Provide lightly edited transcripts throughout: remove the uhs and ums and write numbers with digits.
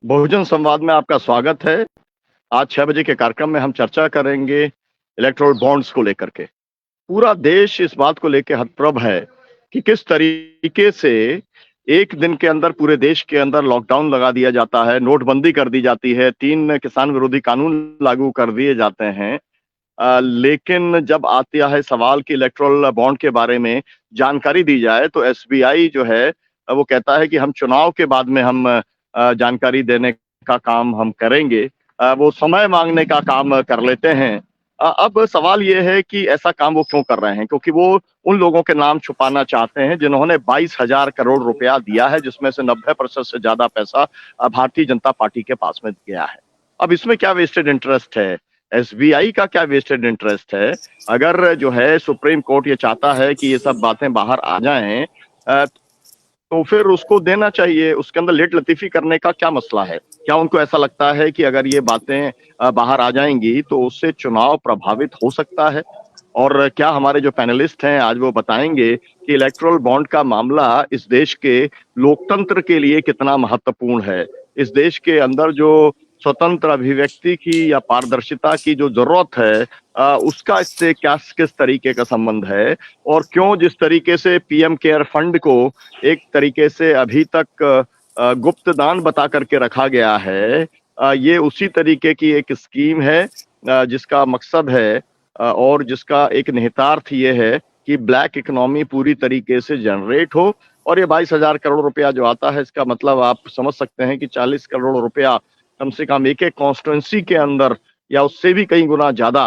बहुजन संवाद में आपका स्वागत है। आज 6 बजे के कार्यक्रम में हम चर्चा करेंगे इलेक्टोरल बॉन्ड्स को लेकर के। पूरा देश इस बात को लेकर हतप्रभ है कि किस तरीके से एक दिन के अंदर पूरे देश के अंदर लॉकडाउन लगा दिया जाता है, नोटबंदी कर दी जाती है, 3 किसान विरोधी कानून लागू कर दिए जाते हैं। लेकिन जब आता है सवाल कि इलेक्टोरल बॉन्ड के बारे में जानकारी दी जाए तो एसबीआई जो है वो कहता है कि हम चुनाव के बाद में हम जानकारी देने का काम हम करेंगे। वो समय मांगने का काम कर लेते हैं। अब सवाल ये है कि ऐसा काम वो क्यों कर रहे हैं? क्योंकि वो उन लोगों के नाम छुपाना चाहते हैं जिन्होंने 22,000 करोड़ रुपया दिया है, जिसमें से 90% से ज्यादा पैसा भारतीय जनता पार्टी के पास में गया है। अब इसमें क्या वेस्टेड इंटरेस्ट है? एसबीआई का क्या वेस्टेड इंटरेस्ट है? अगर जो है सुप्रीम कोर्ट ये चाहता है कि ये सब बातें बाहर आ जाएं, तो फिर उसको देना चाहिए। उसके अंदर लेट लतीफी करने का क्या मसला है? क्या उनको ऐसा लगता है कि अगर ये बातें बाहर आ जाएंगी तो उससे चुनाव प्रभावित हो सकता है? और क्या हमारे जो पैनलिस्ट हैं आज वो बताएंगे कि इलेक्टोरल बॉन्ड का मामला इस देश के लोकतंत्र के लिए कितना महत्वपूर्ण है? इस देश के अंदर जो स्वतंत्र अभिव्यक्ति की या पारदर्शिता की जो जरूरत है, उसका इससे क्या किस तरीके का संबंध है? और क्यों जिस तरीके से पीएम केयर फंड को एक तरीके से अभी तक गुप्त दान बता करके रखा गया है, ये उसी तरीके की एक स्कीम है जिसका मकसद है और जिसका एक निहितार्थ ये है कि ब्लैक इकोनॉमी पूरी तरीके से जनरेट हो। और ये 22,000 करोड़ रुपया जो आता है, इसका मतलब आप समझ सकते हैं कि 40 करोड़ रुपया कम से कम एक एक कॉन्स्टिट्यूंसी के अंदर या उससे भी कई गुना ज्यादा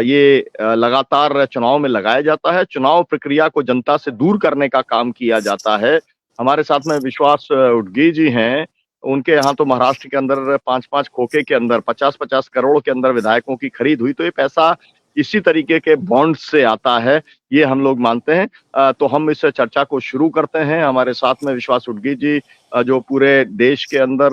ये लगातार चुनाव में लगाया जाता है। चुनाव प्रक्रिया को जनता से दूर करने का काम किया जाता है। हमारे साथ में विश्वास उडगी जी हैं। उनके यहाँ तो महाराष्ट्र के अंदर 5-5 खोखे के अंदर 50-50 करोड़ के अंदर विधायकों की खरीद हुई। तो ये पैसा इसी तरीके के बॉन्ड से आता है, ये हम लोग मानते हैं। तो हम इस चर्चा को शुरू करते हैं। हमारे साथ में विश्वास उडगी जी जो पूरे देश के अंदर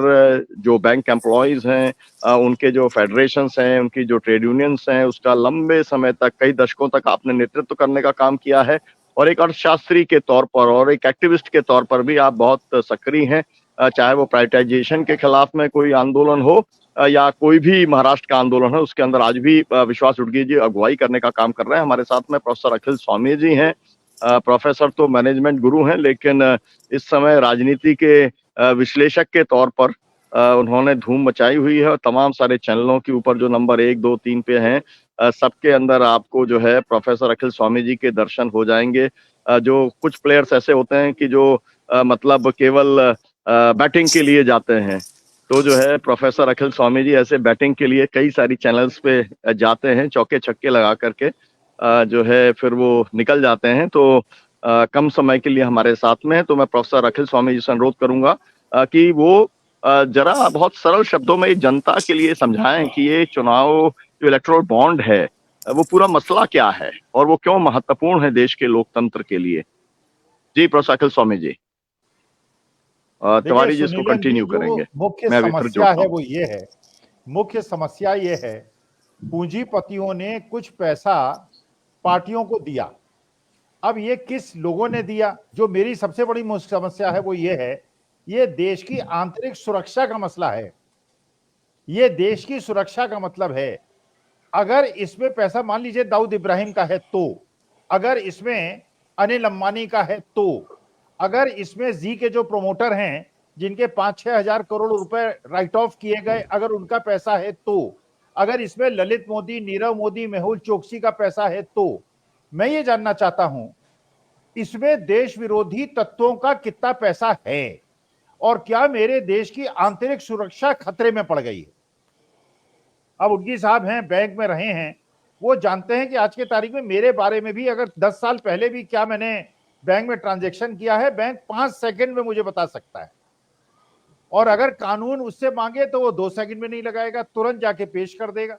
जो बैंक एम्प्लॉयज हैं, उनके जो फेडरेशंस हैं, उनकी जो ट्रेड यूनियंस हैं, उसका लंबे समय तक कई दशकों तक आपने नेतृत्व करने का काम किया है। और एक अर्थशास्त्री के तौर पर और एक एक्टिविस्ट के तौर पर भी आप बहुत सक्रिय हैं। चाहे वो प्राइवेटाइजेशन के खिलाफ में कोई आंदोलन हो या कोई भी महाराष्ट्र का आंदोलन है, उसके अंदर आज भी विश्वास उडगी जी अगुवाई करने का काम कर रहे हैं। हमारे साथ में प्रोफेसर अखिल स्वामी जी हैं। प्रोफेसर तो मैनेजमेंट गुरु हैं, लेकिन इस समय राजनीति के विश्लेषक के तौर पर उन्होंने धूम मचाई हुई है। और तमाम सारे चैनलों के ऊपर जो नंबर 1, 2, 3 पे हैं, सबके अंदर आपको जो है प्रोफेसर अखिल स्वामी जी के दर्शन हो जाएंगे। जो कुछ प्लेयर्स ऐसे होते हैं कि जो मतलब केवल बैटिंग के लिए जाते हैं, तो जो है प्रोफेसर अखिल स्वामी जी ऐसे बैटिंग के लिए कई सारी चैनल्स पे जाते हैं, चौके छक्के लगा करके जो है फिर वो निकल जाते हैं। तो कम समय के लिए हमारे साथ में है, तो मैं प्रोफेसर अखिल स्वामी जी से अनुरोध करूंगा कि वो जरा बहुत सरल शब्दों में जनता के लिए समझाएं कि ये चुनाव जो इलेक्टोरल बॉन्ड है, वो पूरा मसला क्या है और वो क्यों महत्वपूर्ण है देश के लोकतंत्र के लिए। जी प्रोफेसर अखिल स्वामी जी, देखिए तिवारी जी इसको सुनीलन जी, कंटिन्यू जो करेंगे, मुख्य मैं अभी फिर समस्या जोड़ता है हूँ। वो ये है, मुख्य समस्या ये है, पूंजीपतियों ने कुछ पैसा पार्टियों को दिया। अब ये किस लोगों ने दिया? जो मेरी सबसे बड़ी समस्या है वो ये है, ये देश की आंतरिक सुरक्षा का मसला है। ये देश की सुरक्षा का मतलब है। अगर इसमें पैसा मान लीजिए दाऊद इब्राहिम का है, तो अगर इसमें अनिल अंबानी का है, तो अगर इसमें जी के जो प्रोमोटर हैं जिनके 5-6 हजार करोड़ रुपए राइट ऑफ किए गए, अगर उनका पैसा है, तो अगर इसमें ललित मोदी, नीरव मोदी, मेहुल चोकसी का पैसा है, तो मैं ये जानना चाहता हूं इसमें देश विरोधी तत्वों का कितना पैसा है और क्या मेरे देश की आंतरिक सुरक्षा खतरे में पड़ गई है? अब उडगी साहब हैं, बैंक में रहे हैं, वो जानते हैं कि आज के तारीख में मेरे बारे में भी अगर 10 साल पहले भी क्या मैंने बैंक में ट्रांजैक्शन किया है, बैंक 5 सेकंड में मुझे बता सकता है। और अगर कानून उससे मांगे तो वो 2 सेकंड में नहीं लगाएगा, तुरंत जाके पेश कर देगा।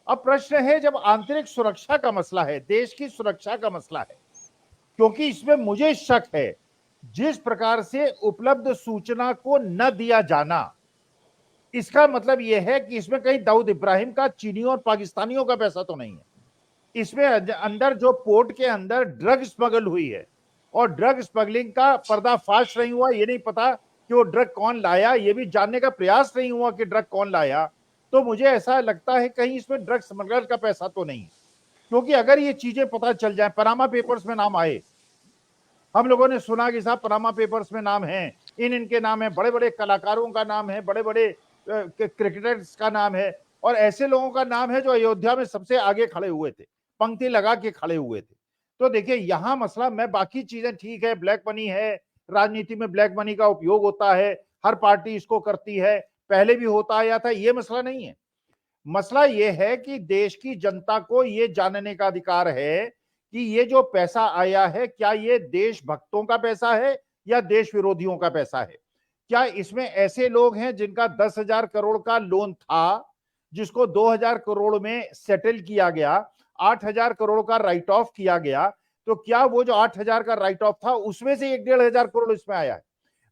अब प्रश्न है, जब आंतरिक सुरक्षा का मसला है, देश की सुरक्षा का मसला है, क्योंकि इसमें मुझे शक है जिस प्रकार से उपलब्ध सूचना को न दिया जाना, इसका मतलब यह है कि इसमें कहीं दाऊद इब्राहिम का चीनियों और पाकिस्तानियों का पैसा तो नहीं है। इसमें अंदर जो पोर्ट के अंदर ड्रग स्मगल हुई है और ड्रग स्मगलिंग का पर्दाफाश नहीं हुआ, ये नहीं पता कि कि वो ड्रग कौन लाया, ये भी जानने का प्रयास नहीं हुआ कि ड्रग कौन लाया, तो मुझे ऐसा लगता है कहीं इसमें ड्रग स्मगलर का पैसा तो नहीं। क्योंकि अगर ये चीजें पता चल जाए, पनामा पेपर्स में नाम आए, हम लोगों ने सुना कि साहब पनामा पेपर्स में नाम है, इनके नाम है, बड़े बड़े कलाकारों का नाम है, बड़े बड़े क्रिकेटर्स का नाम है, और ऐसे लोगों का नाम है जो अयोध्या में सबसे आगे खड़े हुए थे, पंक्ति लगा के खड़े हुए थे। तो देखिए यहां मसला, मैं बाकी चीजें ठीक है, ब्लैक मनी है, राजनीति में ब्लैक मनी का उपयोग होता है, हर पार्टी इसको करती है, पहले भी होता आया था, ये मसला नहीं है। मसला ये है कि देश की जनता को ये जानने का अधिकार है कि ये जो पैसा आया है, क्या ये देशभक्तों का पैसा है या देश विरोधियों का पैसा है। क्या इसमें ऐसे लोग हैं जिनका 10,000 करोड़ का लोन था, जिसको 2,000 करोड़ में सेटल किया गया, 8,000 करोड़ का राइट ऑफ किया गया, तो क्या वो जो 8,000 का राइट ऑफ था उसमें से 1,500 करोड़ इसमें आया है।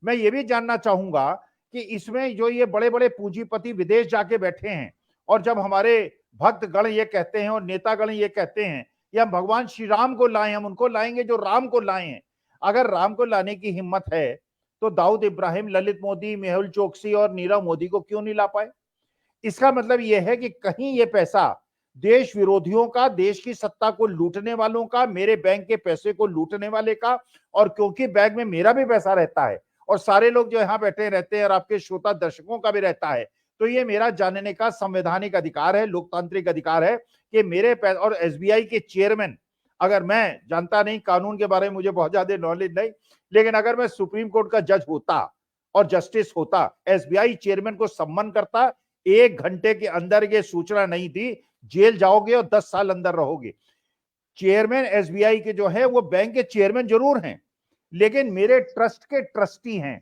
मैं ये भी जानना चाहूंगा कि इसमें जो ये बड़े बड़े पूंजीपति विदेश जाके बैठे हैं, और जब हमारे भक्तगण ये कहते हैं और नेतागण ये कहते हैं कि हम भगवान श्री राम को लाए, हम उनको लाएंगे जो राम को लाए हैं, अगर राम को लाने की हिम्मत है तो दाऊद इब्राहिम, ललित मोदी, मेहुल चोकसी और नीरव मोदी को क्यों नहीं ला पाए। इसका मतलब यह है कि कहीं ये पैसा देश विरोधियों का, देश की सत्ता को लूटने वालों का, मेरे बैंक के पैसे को लूटने वाले का, और क्योंकि बैंक में मेरा भी पैसा रहता है और सारे लोग जो यहां बैठे रहते हैं और आपके श्रोता दर्शकों का भी रहता है, तो ये मेरा जानने का संवैधानिक अधिकार है, लोकतांत्रिक अधिकार है कि मेरे पैसे। और एसबीआई के चेयरमैन, अगर मैं जानता नहीं, कानून के बारे में मुझे बहुत ज्यादा नॉलेज नहीं, लेकिन अगर मैं सुप्रीम कोर्ट का जज होता और जस्टिस होता, एसबीआई चेयरमैन को सम्मान करता, 1 घंटे के अंदर ये सूचना नहीं दी, जेल जाओगे और 10 साल अंदर रहोगे। चेयरमैन एसबीआई के जो है वो बैंक के चेयरमैन जरूर हैं, लेकिन मेरे ट्रस्ट के ट्रस्टी हैं,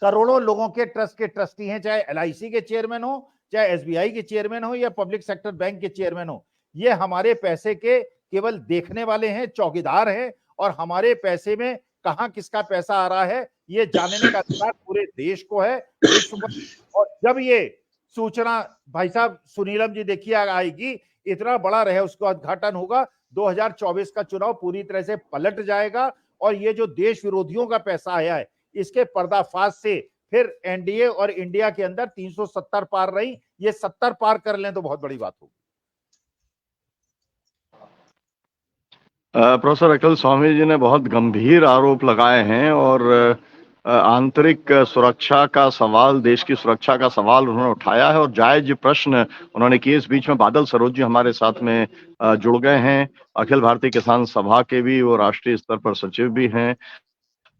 करोड़ों लोगों के ट्रस्ट के ट्रस्टी हैं, चाहे एलआईसी के चेयरमैन हो, चाहे एसबीआई के चेयरमैन हो या पब्लिक सेक्टर बैंक के चेयरमैन हो। ये हमारे पैसे के केवल देखने वाले हैं, चौकीदार हैं, और हमारे पैसे में कहां किसका पैसा आ रहा है ये जानने का अधिकार पूरे देश को है, विश्व को। और जब ये सूचना, भाई साहब सुनीलम जी देखिए आएगी, इतना बड़ा रहे उसका उद्घाटन होगा, 2024 का चुनाव पूरी तरह से पलट जाएगा, और ये जो देश विरोधियों का पैसा आया है इसके पर्दाफाश से फिर एनडीए और इंडिया के अंदर 370 पार रही, ये 70 पार कर लें तो बहुत बड़ी बात होगी। प्रोफेसर अखिल स्वामी जी ने बहुत गंभीर आरोप लगाए हैं और आंतरिक सुरक्षा का सवाल, देश की सुरक्षा का सवाल उन्होंने उठाया है और जायज प्रश्न उन्होंने किए। इस बीच में बादल सरोज जी हमारे साथ में जुड़ गए हैं, अखिल भारतीय किसान सभा के भी वो राष्ट्रीय स्तर पर सचिव भी हैं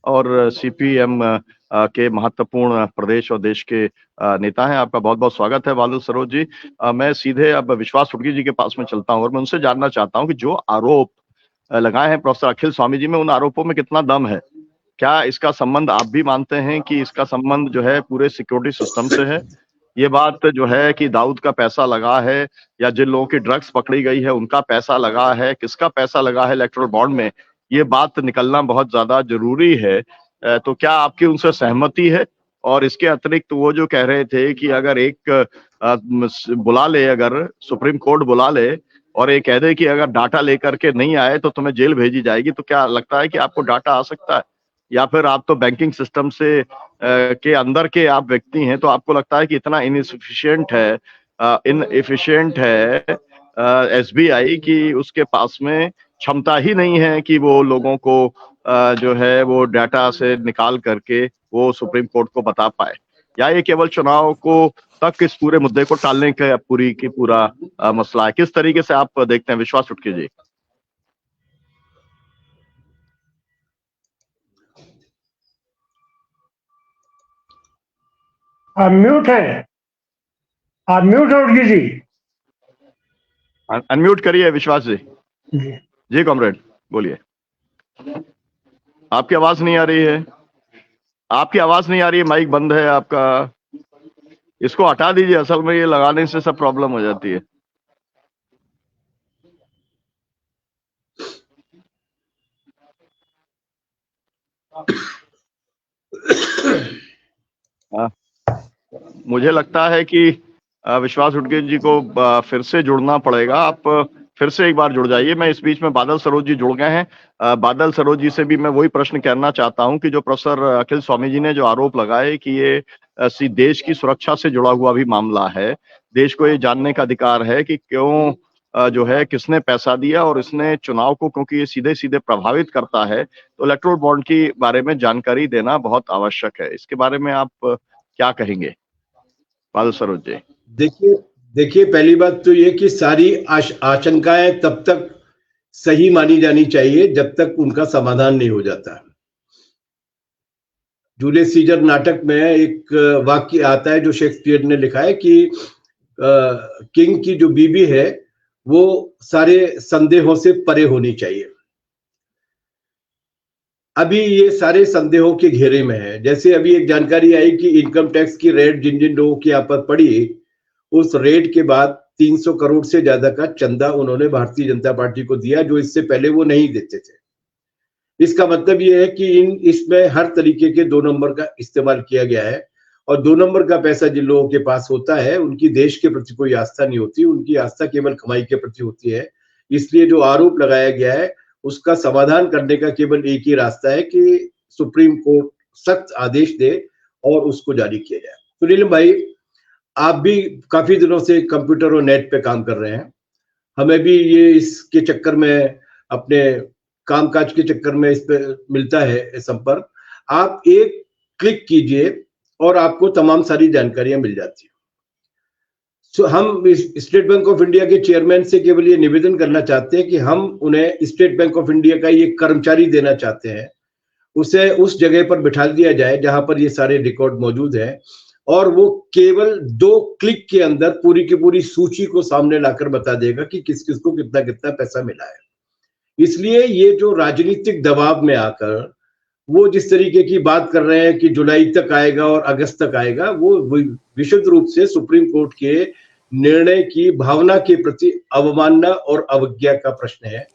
और सीपीएम के महत्वपूर्ण प्रदेश और देश के नेता हैं। आपका बहुत बहुत स्वागत है बादल सरोज जी। मैं सीधे अब विश्वास फुटकी जी के पास में चलता हूं और मैं उनसे जानना चाहता हूं कि जो आरोप लगाए हैं प्रोफेसर अखिल स्वामी जी में, उन आरोपों में कितना दम है। क्या इसका संबंध आप भी मानते हैं कि इसका संबंध जो है पूरे सिक्योरिटी सिस्टम से है? ये बात जो है कि दाऊद का पैसा लगा है या जिन लोगों की ड्रग्स पकड़ी गई है उनका पैसा लगा है, किसका पैसा लगा है इलेक्टोरल बॉन्ड में, ये बात निकलना बहुत ज्यादा जरूरी है। तो क्या आपकी उनसे सहमति है? और इसके अतिरिक्त वो जो कह रहे थे कि अगर एक बुला ले, अगर सुप्रीम कोर्ट बुला ले और ये कह दे कि अगर डाटा लेकर के नहीं आए तो तुम्हें जेल भेजी जाएगी, तो क्या लगता है कि आपको डाटा आ सकता है? या फिर आप तो बैंकिंग सिस्टम से के अंदर के आप व्यक्ति हैं, तो आपको लगता है कि इतना इनएफिशिएंट है एसबीआई की उसके पास में क्षमता ही नहीं है कि वो लोगों को जो है वो डाटा से निकाल करके वो सुप्रीम कोर्ट को बता पाए, या ये केवल चुनाव को तक इस पूरे मुद्दे को टालने का पूरा मसला है? किस तरीके से आप देखते हैं? विश्वास फुटकी जी। आप म्यूट है, आप म्यूट हो फुटकी जी। अनम्यूट करिए विश्वास जी। जी कॉमरेड बोलिए। आपकी आवाज नहीं आ रही है, आपकी आवाज नहीं आ रही है, माइक बंद है आपका, इसको हटा दीजिए। असल में ये लगाने से सब प्रॉब्लम हो जाती है। मुझे लगता है कि विश्वास फुटकी जी को फिर से जुड़ना पड़ेगा। आप फिर से एक बार जुड़ जाइए। मैं इस बीच में बादल सरोज जी जुड़ गए हैं। बादल सरोज जी से भी मैं वही प्रश्न करना चाहता हूं कि जो प्रोफेसर अखिल स्वामी जी ने जो आरोप लगाए कि ये देश की सुरक्षा से जुड़ा हुआ भी मामला है, देश को ये जानने का अधिकार है कि क्यों जो है किसने पैसा दिया और इसने चुनाव को, क्योंकि ये सीधे सीधे प्रभावित करता है, तो इलेक्टोरल बॉन्ड के बारे में जानकारी देना बहुत आवश्यक है। इसके बारे में आप क्या कहेंगे बादल सरोज जी? देखिए देखिए पहली बात तो ये कि सारी आशंकाएं तब तक सही मानी जानी चाहिए जब तक उनका समाधान नहीं हो जाता। जूलियस सीजर नाटक में एक वाक्य आता है जो शेक्सपियर ने लिखा है कि किंग की जो बीबी है वो सारे संदेहों से परे होनी चाहिए। अभी ये सारे संदेहों के घेरे में है। जैसे अभी एक जानकारी आई कि इनकम टैक्स की रेड जिन जिन लोगों के यहाँ पर पड़ी, उस रेड के बाद 300 करोड़ से ज्यादा का चंदा उन्होंने भारतीय जनता पार्टी को दिया, जो इससे पहले वो नहीं देते थे। इसका मतलब ये है कि इसमें हर तरीके के 2 नंबर का इस्तेमाल किया गया है, और 2 नंबर का पैसा जिन लोगों के पास होता है उनकी देश के प्रति कोई आस्था नहीं होती, उनकी आस्था केवल कमाई के प्रति होती है। इसलिए जो आरोप लगाया गया है उसका समाधान करने का केवल एक ही रास्ता है कि सुप्रीम कोर्ट सख्त आदेश दे और उसको जारी किया जाए। तो नीलम भाई, आप भी काफी दिनों से कंप्यूटर और नेट पे काम कर रहे हैं, हमें भी ये इसके चक्कर में, अपने कामकाज के चक्कर में इस पे मिलता है संपर्क। आप एक क्लिक कीजिए और आपको तमाम सारी जानकारियां मिल जाती है। हम स्टेट बैंक ऑफ इंडिया के चेयरमैन से केवल ये निवेदन करना चाहते हैं कि हम उन्हें स्टेट बैंक ऑफ इंडिया का ये कर्मचारी देना चाहते हैं, उसे उस जगह पर बिठा दिया जाए जहां पर ये सारे रिकॉर्ड मौजूद हैं, और वो केवल 2 क्लिक के अंदर पूरी की पूरी सूची को सामने लाकर बता देगा कि किस किस को कितना कितना पैसा मिला है। इसलिए ये जो राजनीतिक दबाव में आकर वो जिस तरीके की बात कर रहे हैं कि जुलाई तक आएगा और अगस्त तक आएगा, वो विशुद्ध रूप से सुप्रीम कोर्ट के निर्णय की भावना के प्रति अवमानना और अवज्ञा का प्रश्न है।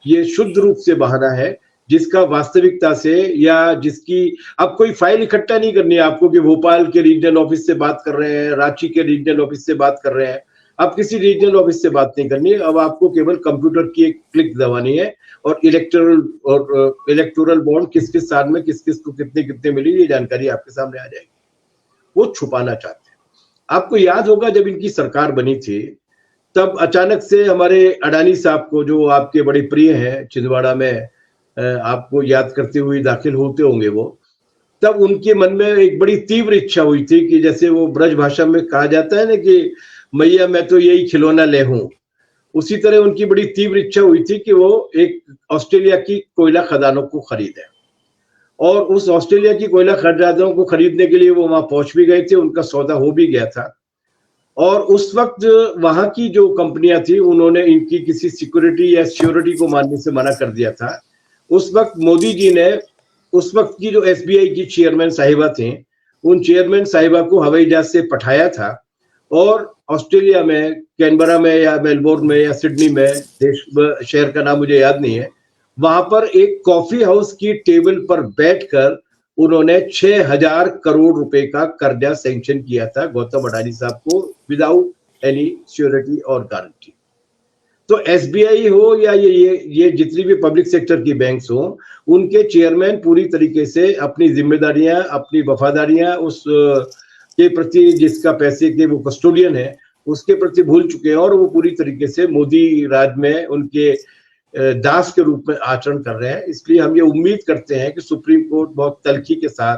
ये शुद्ध रूप से बहाना है जिसका वास्तविकता से, या जिसकी अब कोई फाइल इकट्ठा नहीं करनी है आपको कि भोपाल के रीजनल ऑफिस से बात कर रहे हैं, रांची के रीजनल ऑफिस से बात कर रहे हैं, अब किसी रीजनल ऑफिस से बात नहीं करनी है। अब आपको केवल कंप्यूटर की एक क्लिक दबानी है और इलेक्टोरल बॉन्ड किस किस साल में किस किस को कितने कितने मिली, ये जानकारी आपके सामने आ जाएगी। वो छुपाना चाहते हैं। आपको याद होगा जब इनकी सरकार बनी थी तब अचानक से हमारे अडानी साहब को, जो आपके बड़े प्रिय हैं, छिंदवाड़ा में आपको याद करते हुए दाखिल होते होंगे वो, तब उनके मन में एक बड़ी तीव्र इच्छा हुई थी कि जैसे वो ब्रज भाषा में कहा जाता है ना कि मैया मैं तो यही खिलौना ले हूं, उसी तरह उनकी बड़ी तीव्र इच्छा हुई थी कि वो एक ऑस्ट्रेलिया की कोयला खदानों को खरीदें, और उस ऑस्ट्रेलिया की कोयला खदानों को खरीदने के लिए वो वहां पहुंच भी गए थे, उनका सौदा हो भी गया था। और उस वक्त वहां की जो कंपनियां थी उन्होंने इनकी किसी सिक्योरिटी या श्योरिटी को मानने से मना कर दिया था। उस वक्त मोदी जी ने उस वक्त की जो एसबीआई की चेयरमैन साहिबा थी, उन चेयरमैन साहिबा को हवाई जहाज से पठाया था, और ऑस्ट्रेलिया में, कैनबरा में या मेलबोर्न में या सिडनी में, देश शहर का नाम मुझे याद नहीं है, वहां पर एक कॉफी हाउस की टेबल पर बैठकर उन्होंने 6000 करोड़ रुपए का कर्जा सैंक्शन किया था गौतम अडानी साहब को, विदाउट एनी श्योरिटी और गारंटी। तो एसबीआई हो या ये जितनी भी पब्लिक सेक्टर की बैंक्स हो, उनके चेयरमैन पूरी तरीके से अपनी जिम्मेदारियां, अपनी वफादारियां उस के प्रति, जिसका पैसे के वो कस्टोडियन है, उसके प्रति भूल चुके हैं, और वो पूरी तरीके से मोदी राज में उनके दास के रूप में आचरण कर रहे हैं। इसलिए हम ये उम्मीद करते हैं कि सुप्रीम कोर्ट बहुत तल्खी के साथ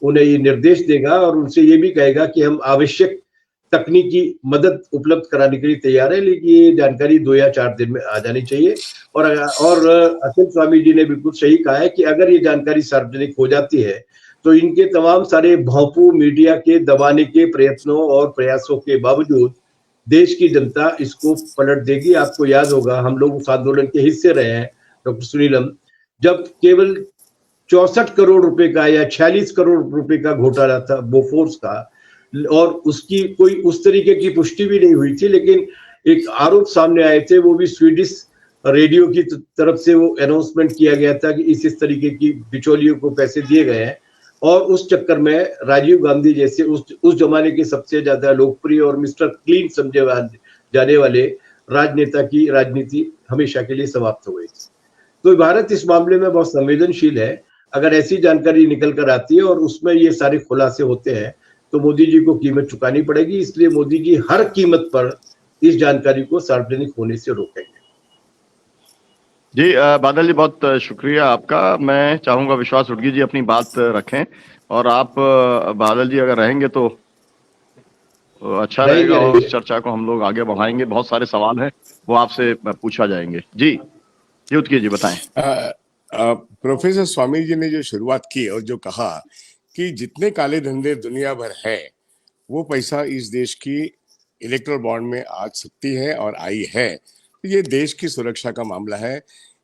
उन्हें ये निर्देश देगा और उनसे ये भी कहेगा कि हम आवश्यक तकनीकी मदद उपलब्ध कराने के लिए तैयार है, लेकिन ये जानकारी 2 या 4 दिन में आ जानी चाहिए। और अखिल स्वामी जी ने बिल्कुल सही कहा है कि अगर ये जानकारी सार्वजनिक हो जाती है तो इनके तमाम सारे भौंपू मीडिया के दबाने के प्रयत्नों और प्रयासों के बावजूद देश की जनता इसको पलट देगी। आपको याद होगा हम लोग उस आंदोलन के हिस्से रहे हैं डॉक्टर सुनीलम, जब केवल 64 करोड़ रुपए का या 46 करोड़ रुपए का घोटाला था बोफोर्स का, और उसकी कोई उस तरीके की पुष्टि भी नहीं हुई थी, लेकिन एक आरोप सामने आए थे, वो भी स्वीडिश रेडियो की तरफ से वो अनाउंसमेंट किया गया था कि इस तरीके की बिचौलियों को पैसे दिए गए हैं, और उस चक्कर में राजीव गांधी जैसे उस जमाने के सबसे ज्यादा लोकप्रिय और मिस्टर क्लीन समझे जाने वाले राजनेता की राजनीति हमेशा के लिए समाप्त हो गई। तो भारत इस मामले में बहुत संवेदनशील है। अगर ऐसी जानकारी निकल कर आती है और उसमें ये सारे खुलासे होते हैं तो मोदी जी को कीमत चुकानी पड़ेगी। इसलिए मोदी जी हर कीमत पर इस जानकारी को सार्वजनिक होने से रोकेंगे। जी बादल जी, बहुत शुक्रिया आपका। मैं चाहूंगा विश्वास उर्गी जी अपनी बात रखें, और आप बादल जी अगर रहेंगे तो अच्छा रहेगा, और इस चर्चा को हम लोग आगे बढ़ाएंगे। बहुत सारे सवाल हैं, वो आपसे पूछा जाएंगे। जी युद्धकी जी बताएं। प्रोफेसर स्वामी जी ने जो शुरुआत की और जो कहा कि जितने काले धंधे दुनिया भर है वो पैसा इस देश की इलेक्ट्रल बॉन्ड में आ सकती है और आई है, तो ये देश की सुरक्षा का मामला है।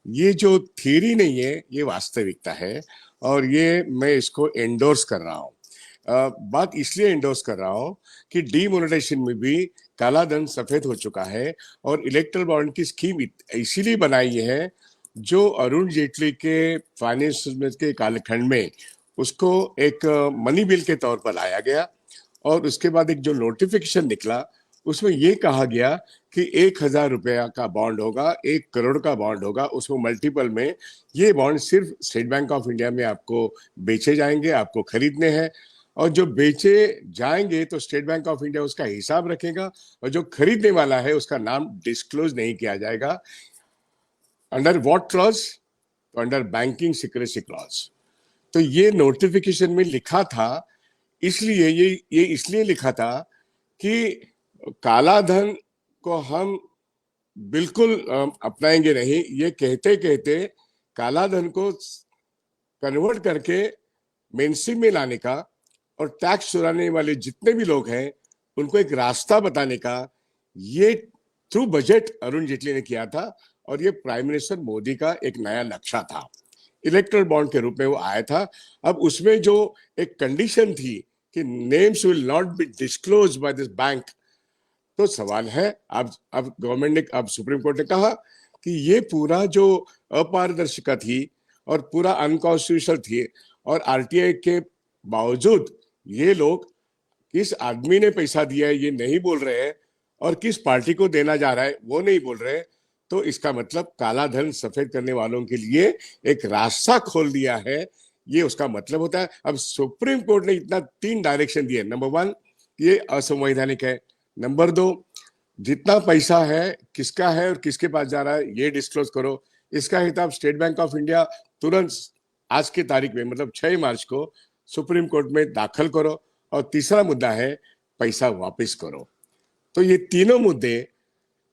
ये जो थ्योरी नहीं है, ये वास्तविकता है, और ये मैं इसको एंडोर्स कर रहा हूँ। बात इसलिए एंडोर्स कर रहा हूँ कि डीमोनेटाइजेशन में भी काला धन सफेद हो चुका है, और इलेक्ट्रल बॉन्ड की स्कीम इसीलिए बनाई है जो अरुण जेटली के फाइनेंस के कालखंड में उसको एक मनी बिल के तौर पर लाया गया, और उसके बाद एक जो नोटिफिकेशन निकला उसमें ये कहा गया कि 1,000 रुपया का बॉन्ड होगा, 1 करोड़ का बॉन्ड होगा, उसमें मल्टीपल में ये बॉन्ड सिर्फ स्टेट बैंक ऑफ इंडिया में आपको बेचे जाएंगे, आपको खरीदने हैं, और जो बेचे जाएंगे तो स्टेट बैंक ऑफ इंडिया उसका हिसाब रखेगा, और जो खरीदने वाला है उसका नाम डिस्क्लोज नहीं किया जाएगा। Under what clause? Under banking secrecy clause. तो ये नोटिफिकेशन में लिखा था, इसलिए ये इसलिए लिखा था कि काला धन को हम बिल्कुल अपनाएंगे नहीं। ये कहते कहते काला धन को कन्वर्ट करके मेनस्ट्रीम में लाने का और टैक्स चुराने वाले जितने भी लोग हैं उनको एक रास्ता बताने का, ये थ्रू बजट अरुण जेटली ने किया था, और ये प्राइम मिनिस्टर मोदी का एक नया नक्शा था। इलेक्ट्रल बॉन्ड के रूप में वो आया था। अब उसमें जो एक कंडीशन थी कि names will not be disclose by this bank, तो सवाल है अब गवर्नमेंट ने, अब सुप्रीम कोर्ट ने कहा कि ये पूरा जो अपारदर्शिता थी और पूरा अनकॉन्स्टिट्यूशनल थी, और आरटीआई के बावजूद ये लोग किस आदमी ने पैसा दिया है ये नहीं बोल रहे हैं, और किस पार्टी को देना जा रहा है वो नहीं बोल रहे हैं। तो इसका मतलब काला धन सफेद करने वालों के लिए एक रास्ता खोल दिया है, ये उसका मतलब होता है। अब सुप्रीम कोर्ट ने इतना 3 डायरेक्शन दिए। नंबर 1, ये असंवैधानिक है। नंबर 2, जितना पैसा है किसका है और किसके पास जा रहा है ये डिस्क्लोज करो। इसका हिसाब स्टेट बैंक ऑफ इंडिया तुरंत आज की तारीख में, मतलब 6 मार्च को सुप्रीम कोर्ट में दाखिल करो। और तीसरा मुद्दा है पैसा वापस करो। तो ये तीनों मुद्दे,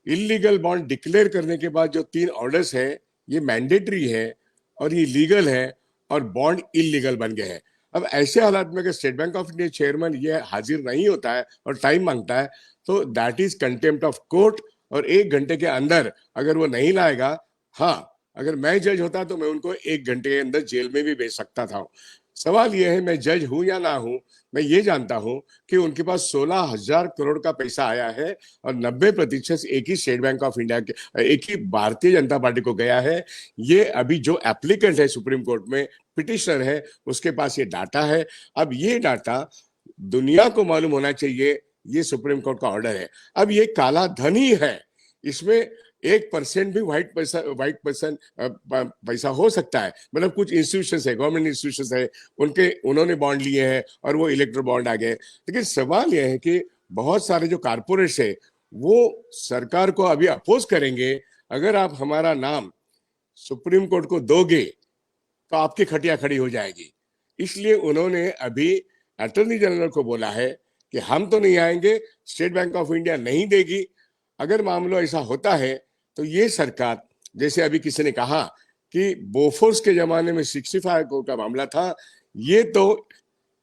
इलीगल बॉन्ड डिक्लेयर करने के बाद जो 3 ऑर्डर्स है, ये मैंडेटरी है और ये लीगल है, और बॉन्ड इलीगल बन गए हैं। अब ऐसे हालात में अगर State Bank of India chairman ये हाजिर नहीं होता है और टाइम मांगता है तो that is contempt of court, और 1 घंटे के अंदर अगर वो नहीं लाएगा, हाँ अगर मैं जज होता तो मैं उनको 1 घंटे के अंदर जेल में भी भेज सकता था। सवाल यह है मैं जज हूं या ना हूं, मैं ये जानता हूं कि उनके पास 16,000 करोड़ का पैसा आया है, और 90% एक ही स्टेट बैंक ऑफ इंडिया के, एक ही भारतीय जनता पार्टी को गया है। ये अभी जो एप्लीकेंट है सुप्रीम कोर्ट में, पिटिशनर है, उसके पास ये डाटा है। अब ये डाटा दुनिया को मालूम होना चाहिए, ये सुप्रीम कोर्ट का ऑर्डर है। अब ये काला धन ही है, इसमें 1% भी व्हाइट पैसा हो सकता है। मतलब कुछ इंस्टीट्यूशन है, गवर्नमेंट इंस्टीट्यूशन है, उन्होंने बॉन्ड लिए हैं और वो इलेक्ट्रो बॉन्ड आ गए। लेकिन सवाल यह है कि बहुत सारे जो कारपोरेट्स है वो सरकार को अभी अपोज करेंगे, अगर आप हमारा नाम सुप्रीम कोर्ट को दोगे तो आपकी खटिया खड़ी हो जाएगी। इसलिए उन्होंने अभी अटॉर्नी जनरल को बोला है कि हम तो नहीं आएंगे, स्टेट बैंक ऑफ इंडिया नहीं देगी। अगर मामला ऐसा होता है तो ये सरकार, जैसे अभी किसी ने कहा कि बोफोर्स के जमाने में 65 करोड़ का मामला था, ये तो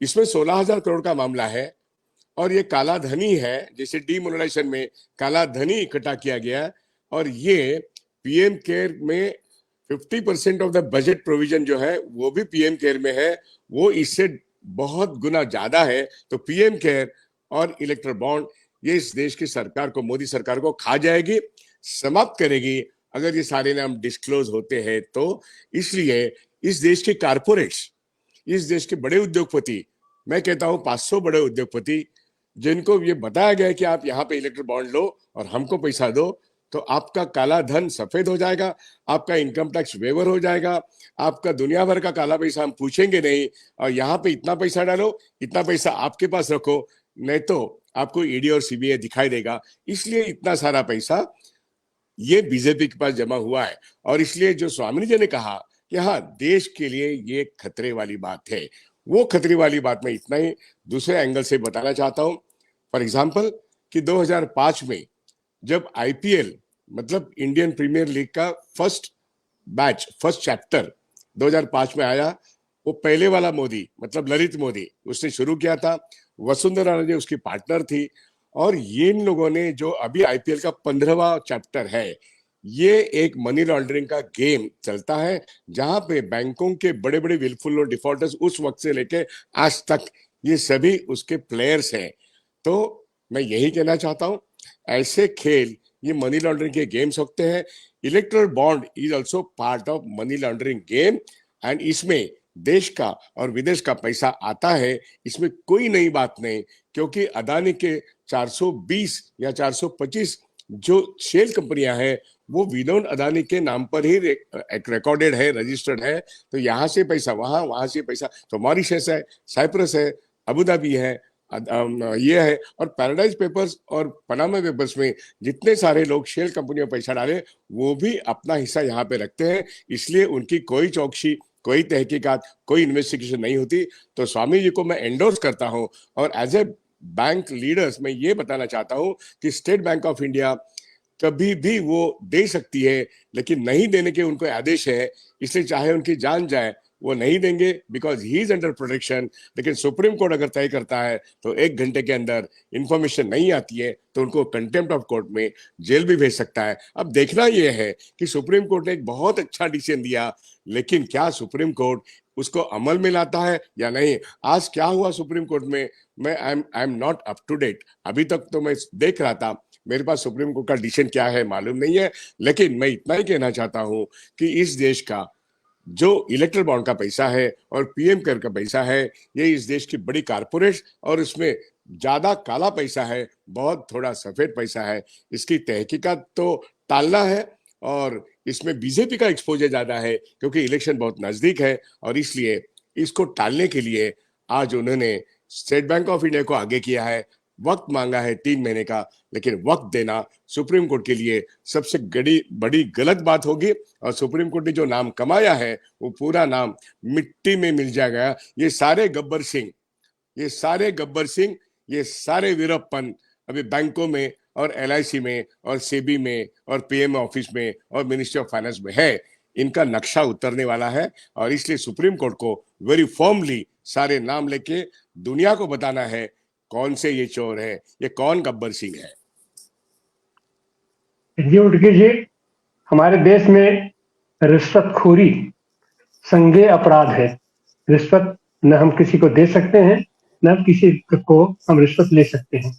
इसमें 16,000 करोड़ का मामला है, और ये काला धनी है। जैसे डीमोनेटाइजेशन में काला धनी इकट्ठा किया गया, और ये पीएम केयर में 50% ऑफ द बजट प्रोविजन जो है वो भी पीएम केयर में है, वो इससे बहुत गुना ज्यादा है। तो पीएम केयर और इलेक्ट्रल बॉन्ड ये इस देश की सरकार को, मोदी सरकार को खा जाएगी, समाप्त करेगी, अगर ये सारे नाम डिस्क्लोज होते हैं तो। इसलिए इस देश के कारपोरेट्स, इस देश के बड़े उद्योगपति, मैं कहता हूं 500 बड़े उद्योगपति, जिनको ये बताया गया है कि आप यहाँ पे इलेक्ट्रल बॉन्ड लो और हमको पैसा दो, तो आपका काला धन सफेद हो जाएगा, आपका इनकम टैक्स वेवर हो जाएगा, आपका दुनिया भर का काला पैसा हम पूछेंगे नहीं, और यहाँ पे इतना पैसा डालो, इतना पैसा आपके पास रखो, नहीं तो आपको ईडी और सीबीआई दिखाई देगा। इसलिए इतना सारा पैसा ये बीजेपी के पास जमा हुआ है। और इसलिए जो स्वामी जी ने कहा कि हाँ, देश के लिए ये खतरे वाली बात है, वो खतरे वाली बात मैं इतना ही दूसरे एंगल से बताना चाहता हूं। फॉर एग्जाम्पल कि 2005 में जब आईपीएल मतलब इंडियन प्रीमियर लीग का फर्स्ट चैप्टर 2005 में आया, वो पहले वाला मोदी मतलब ललित मोदी उसने शुरू किया था, वसुंधरा राजे उसकी पार्टनर थी। और ये इन लोगों ने जो अभी आईपीएल का 15वां चैप्टर है, ये एक मनी लॉन्ड्रिंग का गेम चलता है, जहां पे बैंकों के बड़े बड़े विलफुल और डिफॉल्टर्स उस वक्त से लेके आज तक ये सभी उसके प्लेयर्स हैं। तो मैं यही कहना चाहता हूं, ऐसे खेल ये मनी लॉन्ड्रिंग के गेम्स होते हैं। Erectile bond is also part of money laundering game, and इसमें देश का और विदेश का पैसा आता है, इसमें कोई नई बात नहीं, क्योंकि अदानी के 420 या 425 जो शेल कंपनियां हैं वो विनोद अदानी के नाम पर ही रिकॉर्डेड है, रजिस्टर्ड है। तो यहाँ से पैसा वहां, वहां से पैसा, तो मॉरिशस है, साइप्रस है, अबू धाबी है, ये है। और पैराडाइज पेपर्स और पनामा पेपर्स में जितने सारे लोग शेल कंपनियों में पैसा डाले, वो भी अपना हिस्सा यहाँ पे रखते हैं। इसलिए उनकी कोई चौकसी, कोई तहकीकात, कोई इन्वेस्टिगेशन नहीं होती। तो स्वामी जी को मैं एंडोर्स करता हूं, और एज ए बैंक लीडर्स मैं ये बताना चाहता हूं कि स्टेट बैंक ऑफ इंडिया कभी भी वो दे सकती है, लेकिन नहीं देने के उनको आदेश है। इसलिए चाहे उनकी जान जाए, वो नहीं देंगे, because he is under protection. लेकिन सुप्रीम कोर्ट अगर तय करता है तो 1 घंटे के अंदर इंफॉर्मेशन नहीं आती है तो उनको कंटेम्प्ट ऑफ कोर्ट में जेल भी भेज सकता है। अब देखना यह है कि सुप्रीम कोर्ट ने एक बहुत अच्छा डिसीजन दिया, लेकिन क्या सुप्रीम कोर्ट उसको अमल में लाता है या नहीं। आज क्या हुआ सुप्रीम कोर्ट में, मैं I am not up to date. अभी तक तो मैं देख रहा था, मेरे पास सुप्रीम कोर्ट का डिसीजन क्या है मालूम नहीं है। लेकिन मैं इतना ही कहना चाहता हूं कि इस देश का जो इलेक्ट्रल बॉन्ड का पैसा है और पीएम केयर का पैसा है, ये इस देश की बड़ी कारपोरेट, और इसमें ज्यादा काला पैसा है, बहुत थोड़ा सफेद पैसा है। इसकी तहकीकात तो टालना है, और इसमें बीजेपी का एक्सपोजर ज्यादा है क्योंकि इलेक्शन बहुत नजदीक है। और इसलिए इसको टालने के लिए आज उन्होंने स्टेट बैंक ऑफ इंडिया को आगे किया है, वक्त मांगा है 3 महीने का। लेकिन वक्त देना सुप्रीम कोर्ट के लिए सबसे बड़ी गलत बात होगी, और सुप्रीम कोर्ट ने जो नाम कमाया है वो पूरा नाम मिट्टी में मिल जाएगा। ये सारे गब्बर सिंह, ये सारे वीरप्पन अभी बैंकों में और एलआईसी में और सेबी में और पीएम ऑफिस में और मिनिस्ट्री ऑफ फाइनेंस में है। इनका नक्शा उतरने वाला है, और इसलिए सुप्रीम कोर्ट को वेरी फॉर्मली सारे नाम लेके दुनिया को बताना है कौन से ये चोर है, ये कौन गब्बर सिंह है। जी उटकी जी, हमारे देश में रिश्वतखोरी संज्ञेय अपराध है। रिश्वत न हम किसी को दे सकते हैं, न हम किसी को हम रिश्वत ले सकते हैं।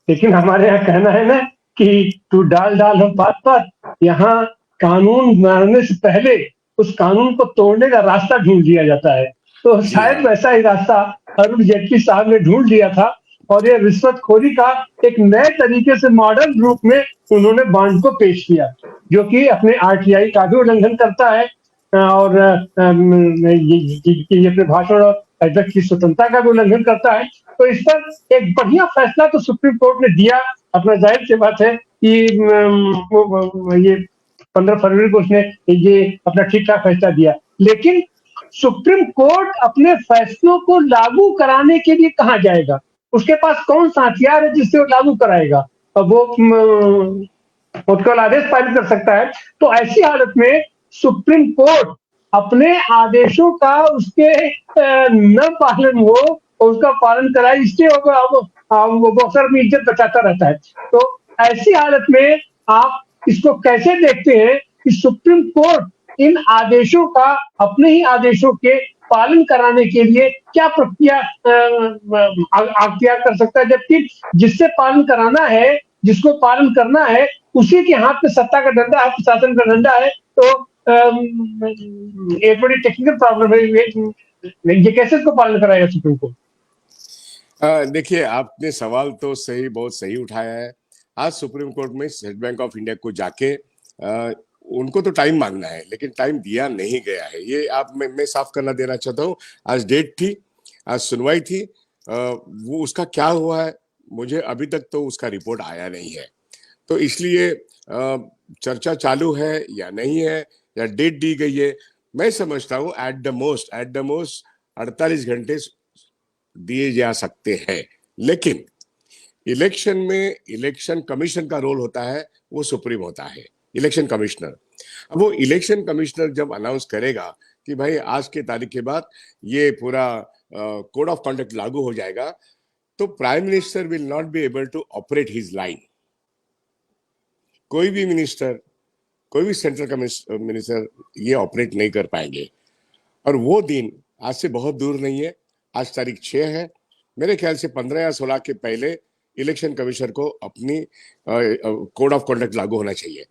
लेकिन हमारे यहाँ कहना है ना कि तू डाल हम पात, यहाँ कानून बनाने से पहले उस कानून को तोड़ने का रास्ता ढूंढ लिया जाता है। तो शायद वैसा ही रास्ता अरुण जेटली साहब ने ढूंढ लिया था, और ये रिश्वतखोरी का एक नए तरीके से मॉडर्न रूप में उन्होंने बॉन्ड को पेश किया, जो कि अपने आरटीआई का भी उल्लंघन करता है, और ये अपने भाषण और अध्यक्ष की स्वतंत्रता का भी उल्लंघन करता है। तो इस पर एक बढ़िया फैसला तो सुप्रीम कोर्ट ने दिया। अपना जाहिर सी बात है कि ये 15 फरवरी को उसने ये अपना ठीक ठाक फैसला दिया, लेकिन सुप्रीम कोर्ट अपने फैसलों को लागू कराने के लिए कहाँ जाएगा? उसके पास कौन सा हथियार है जिससे वो लागू कराएगा? अब वो केवल आदेश पारित कर सकता है। तो ऐसी हालत में सुप्रीम कोर्ट अपने आदेशों का उसके न पालन हो और उसका पालन कराए, इससे वो बॉक्सर में इज्जत बचाता रहता है। तो ऐसी हालत में आप इसको कैसे देखते हैं कि सुप्रीम कोर्ट इन आदेशों का, अपने ही आदेशों के पालन कराने के लिए क्या प्रक्रिया अख्तियार कर सकता है, जबकि जिससे पालन कराना है, जिसको पालन करना है, उसी के हाथ में सत्ता का डंडा है, प्रशासन का डंडा है। तो एक बड़ी टेक्निकल प्रॉब्लम है, ये कैसे इसको पालन कराएगा सुप्रीम कोर्ट? देखिए, आपने सवाल तो सही, बहुत सही उठाया है। आज सुप्रीम कोर्ट में स्टेट बैंक ऑफ इंडिया को जाके उनको तो टाइम मांगना है, लेकिन टाइम दिया नहीं गया है। ये मैं साफ करना देना चाहता हूँ। आज डेट थी, आज सुनवाई थी, वो उसका क्या हुआ है मुझे अभी तक तो उसका रिपोर्ट आया नहीं है। तो इसलिए चर्चा चालू है या नहीं है, या डेट दी गई है, मैं समझता हूँ एट द मोस्ट 48 घंटे दिए जा सकते हैं। लेकिन इलेक्शन में इलेक्शन कमीशन का रोल होता है, वो सुप्रीम होता है, इलेक्शन कमिश्नर। अब वो इलेक्शन कमिश्नर जब अनाउंस करेगा कि भाई आज के तारीख के बाद ये पूरा कोड ऑफ कंडक्ट लागू हो जाएगा, तो prime minister will not be able to operate his line. कोई भी मिनिस्टर, कोई भी सेंट्रल मिनिस्टर ये ऑपरेट नहीं कर पाएंगे। और वो दिन आज से बहुत दूर नहीं है। आज तारीख 6 है, मेरे ख्याल से 15 या 16 के पहले इलेक्शन कमिश्नर को अपनी कोड ऑफ कंडक्ट लागू होना चाहिए।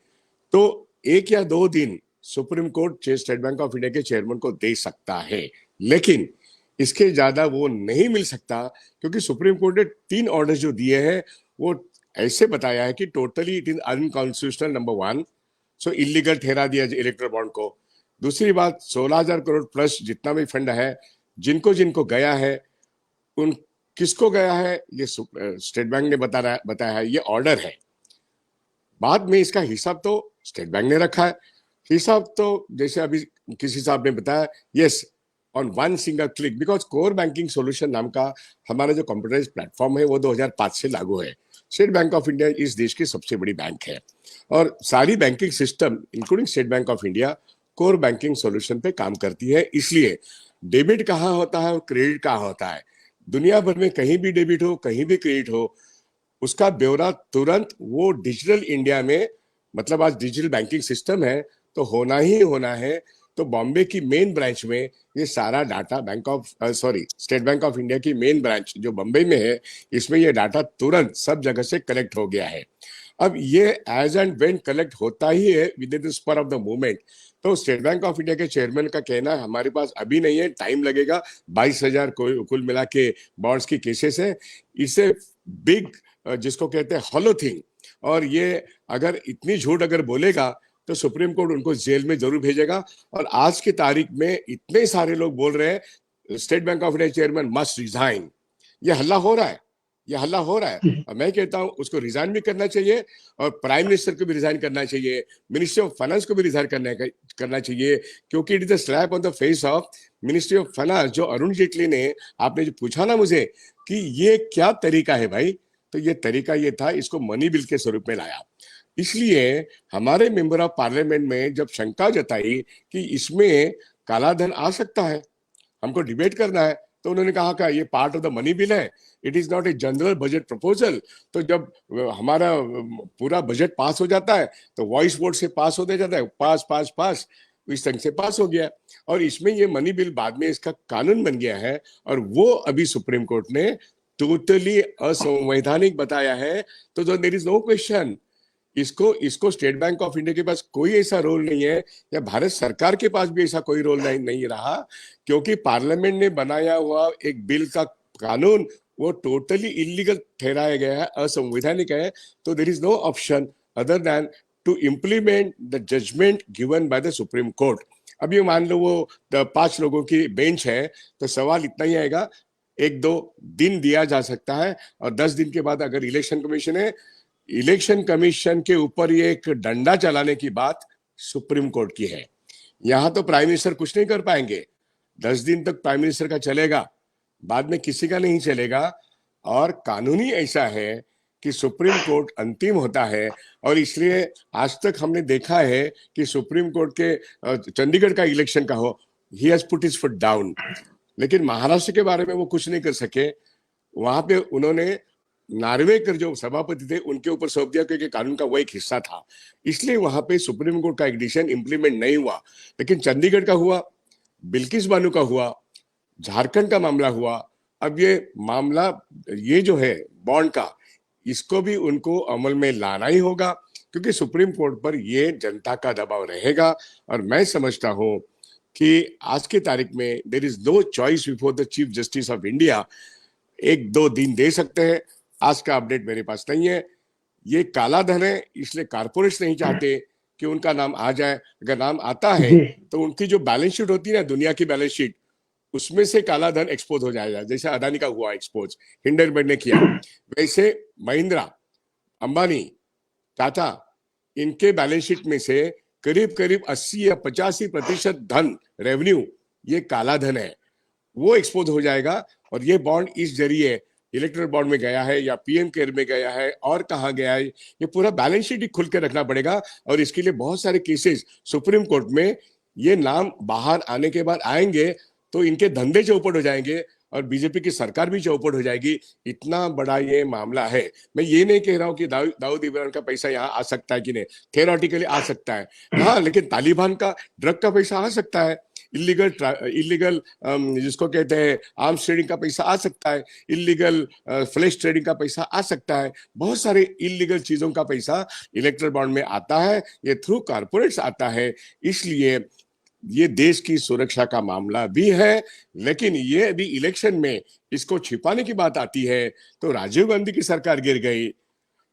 तो 1 या 2 दिन supreme court state Bank of India के चेयरमैन को दे सकता है, लेकिन इसके ज्यादा वो नहीं मिल सकता, क्योंकि सुप्रीम कोर्ट ने 3 ऑर्डर जो दिए हैं वो ऐसे बताया है कि totally it is unconstitutional, number 1, so illegal ठहरा दिया इलेक्ट्रल बॉन्ड को। दूसरी बात, 16,000 करोड़ प्लस जितना भी फंड है, जिनको जिनको गया है, उन किसको गया है ये स्टेट बैंक ने बताया है, ये ऑर्डर है। बाद में इसका हिसाब तो स्टेट बैंक ने रखा है। हिसाब तो जैसे अभी किसी साहब ने बताया, yes, on one single click, because core banking solution नाम का हमारा जो कंप्यूटराइज प्लेटफॉर्म है वो 2005 से लागू है। स्टेट बैंक ऑफ इंडिया इस देश की सबसे बड़ी बैंक है और सारी banking system including state Bank of India core banking solution पे काम करती है। इसलिए डेबिट कहाँ होता है और क्रेडिट कहाँ होता है, दुनिया भर में कहीं भी डेबिट हो, कहीं भी क्रेडिट हो, उसका ब्यौरा तुरंत वो डिजिटल इंडिया में, मतलब आज डिजिटल बैंकिंग सिस्टम है तो होना ही होना है। तो बॉम्बे की मेन ब्रांच में ये सारा data state Bank of India की मेन ब्रांच जो बम्बई में है, इसमें ये डाटा तुरंत सब जगह से कलेक्ट हो गया है। अब ये एज एंड व्हेन कलेक्ट होता ही है within the spur of the moment. तो स्टेट बैंक ऑफ इंडिया के चेयरमैन का कहना है हमारे पास अभी नहीं है, टाइम लगेगा, 22,000 कुल मिला के बॉन्ड्स की केसेस है, इसे बिग जिसको कहते हैं हॉलो थिंग। और ये अगर इतनी झूठ अगर बोलेगा तो सुप्रीम कोर्ट उनको जेल में जरूर भेजेगा। और आज की तारीख में इतने सारे लोग बोल रहे हैं state Bank of India chairman must resign. ये हल्ला हो रहा है, ये हल्ला हो रहा है, और मैं कहता हूं उसको रिजाइन भी करना चाहिए और प्राइम मिनिस्टर को भी रिजाइन करना चाहिए, मिनिस्ट्री ऑफ फाइनेंस को भी रिजाइन करना चाहिए, क्योंकि it is a slap on the face of ministry of finance. जो अरुण जेटली ने, आपने जो पूछा ना मुझे कि ये क्या तरीका है भाई, तो ये तरीका ये था, इसको मनी बिल के स्वरूप में लाया। इसलिए हमारे मेंबर ऑफ पार्लियामेंट में जब शंका जताई कि इसमें काला धन आ सकता है, हमको डिबेट करना है, तो उन्होंने कहा कि ये part of the money bill है, it is not a general budget proposal. तो जब हमारा पूरा बजट पास हो जाता है तो वॉइस वोट से पास होते जाता है, पास इस ढंग से पास हो गया। और इसमें ये मनी बिल बाद में इसका कानून बन गया है, और वो अभी सुप्रीम कोर्ट ने टोटली असंवैधानिक बताया है। तो देयर इज नो क्वेश्चन, इसको स्टेट बैंक ऑफ इंडिया के पास कोई ऐसा रोल नहीं है, या भारत सरकार के पास भी ऐसा कोई रोल नहीं रहा, क्योंकि पार्लियामेंट ने बनाया हुआ एक बिल का कानून वो टोटली इलीगल ठहराया गया है, असंवैधानिक है। तो there is no option other than to implement the judgement given by the Supreme Court. अभी मान लो वो 5 लोगों की बेंच है, तो सवाल इतना ही आएगा, 1-2 दिन दिया जा सकता है, और 10 दिन के बाद अगर इलेक्शन कमीशन है, इलेक्शन कमीशन के ऊपर ये एक डंडा चलाने की बात सुप्रीम कोर्ट की है। यहां तो प्राइम मिनिस्टर कुछ नहीं कर पाएंगे, 10 दिन तक प्राइम मिनिस्टर का चलेगा, बाद में किसी का नहीं चलेगा। और कानूनी ऐसा है कि सुप्रीम कोर्ट अंतिम होता है, और इसलिए आज तक हमने देखा है कि सुप्रीम कोर्ट के चंडीगढ़ का इलेक्शन का हो, he has put his foot down, लेकिन महाराष्ट्र के बारे में वो कुछ नहीं कर सके। वहां पे उन्होंने नार्वेकर जो सभापति थे उनके ऊपर सौंप दिया, क्योंकि कानून का वो एक हिस्सा था, इसलिए वहां पे सुप्रीम कोर्ट का एक डिसीजन इंप्लीमेंट नहीं हुआ। लेकिन चंडीगढ़ का हुआ, बिल्किस बानो का हुआ, झारखंड का मामला हुआ। अब ये मामला, ये जो है बॉन्ड का, इसको भी उनको अमल में लाना ही होगा, क्योंकि सुप्रीम कोर्ट पर ये जनता का दबाव रहेगा। और मैं समझता हूं कि आज की तारीख में there is no choice before the Chief Justice of India. 1-2 दिन दे सकते हैं, आज का अपडेट मेरे पास नहीं है। ये काला धन है, इसलिए कारपोरेट्स नहीं चाहते कि उनका नाम आ जाए। अगर नाम आता है जी तो उनकी जो बैलेंस शीट होती है ना, दुनिया की बैलेंस शीट, उसमें से काला धन एक्सपोज हो जाएगा। जैसे अदानी का हुआ एक्सपोज, हिंडनबर्ग ने किया, वैसे महिंद्रा, अंबानी, टाटा, इनके बैलेंस शीट में से करीब करीब 80 या 85% धन, रेवेन्यू, ये काला धन है, वो एक्सपोज हो जाएगा। और ये बॉन्ड इस जरिए इलेक्ट्रल बॉन्ड में गया है या पीएम केयर में गया है और कहाँ गया है, ये पूरा बैलेंस शीट ही खुल के रखना पड़ेगा। और इसके लिए बहुत सारे केसेस सुप्रीम कोर्ट में, ये नाम बाहर आने के बाद आएंगे तो इनके धंधे चौपट हो जाएंगे और बीजेपी की सरकार भी चौपट हो जाएगी। इतना बड़ा ये मामला है। मैं ये नहीं कह रहा हूँ कि दाऊद इब्राहिम का पैसा यहाँ आ सकता है कि नहीं, थेरोटिकली आ सकता है, हाँ, लेकिन तालिबान का ड्रग का पैसा आ सकता है, इलीगल जिसको कहते हैं आर्म्स ट्रेडिंग का पैसा आ सकता है, इलीगल फ्लैश ट्रेडिंग का पैसा आ सकता है, बहुत सारे इलीगल चीजों का पैसा इलेक्ट्रल बॉन्ड में आता है, ये थ्रू कारपोरेट्स आता है। इसलिए ये देश की सुरक्षा का मामला भी है। लेकिन ये अभी इलेक्शन में इसको छिपाने की बात आती है तो राजीव गांधी की सरकार गिर गई,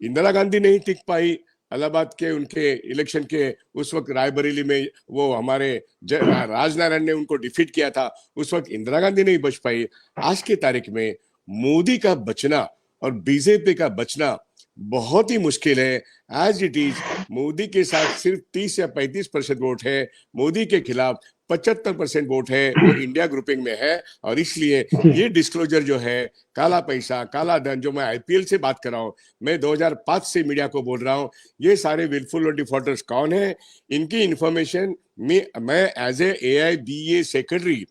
इंदिरा गांधी नहीं टिक पाई इलाहाबाद के उनके इलेक्शन के उस वक्त, रायबरेली में वो हमारे राजनारायण ने उनको डिफीट किया था, उस वक्त इंदिरा गांधी नहीं बच पाई। आज की तारीख में मोदी का बचना और बीजेपी का बचना बहुत ही मुश्किल है। एज इट इज मोदी के साथ सिर्फ 30 या 35% वोट है, मोदी के खिलाफ 75% वोट है, वो इंडिया ग्रुपिंग में है। और इसलिए ये डिस्क्लोजर जो है, काला पैसा, काला धन, जो मैं आईपीएल से बात कर रहा हूँ, मैं 2005 से मीडिया को बोल रहा हूँ, ये सारे विलफुल और डिफॉल्टर्स कौन है, इनकी इंफॉर्मेशन मैं as a AIBA secretary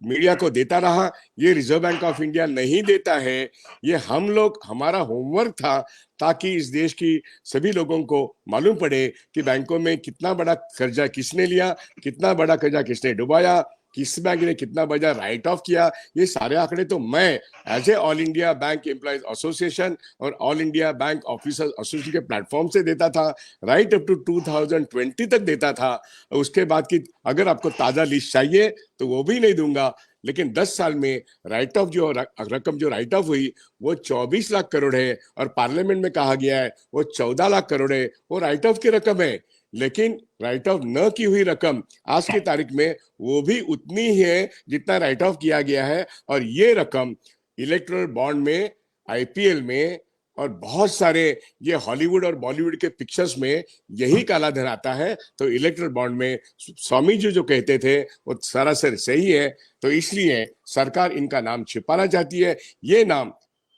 media को देता रहा। ये रिजर्व बैंक ऑफ इंडिया नहीं देता है, ये हम लोग, हमारा होमवर्क था ताकि इस देश की सभी लोगों को मालूम पड़े कि बैंकों में कितना बड़ा कर्जा किसने लिया, कितना बड़ा कर्जा किसने डुबाया, किस बैंक ने कितना बड़ा राइट ऑफ किया। ये सारे आंकड़े तो मैं as a All India Bank Employees Association और All India Bank Officers Association के प्लेटफॉर्म से देता था, राइट अप टू 2020 तक देता था। उसके बाद की अगर आपको ताजा लिस्ट चाहिए तो वो भी नहीं दूंगा। लेकिन 10 साल में राइट ऑफ जो रकम जो राइट ऑफ हुई वो 24 लाख करोड़ है और पार्लियामेंट में कहा गया है वो 14 लाख करोड़ है, वो राइट ऑफ की रकम है। लेकिन राइट ऑफ न की हुई रकम आज की तारीख में वो भी उतनी ही है जितना राइट ऑफ किया गया है। और ये रकम इलेक्टोरल बॉन्ड में, आईपीएल में और बहुत सारे ये हॉलीवुड और बॉलीवुड के पिक्चर्स में यही काला धन आता है। तो इलेक्टोरल बॉन्ड में स्वामी जी जो कहते थे वो सरासर सही है। तो इसलिए सरकार इनका नाम छिपाना चाहती है। ये नाम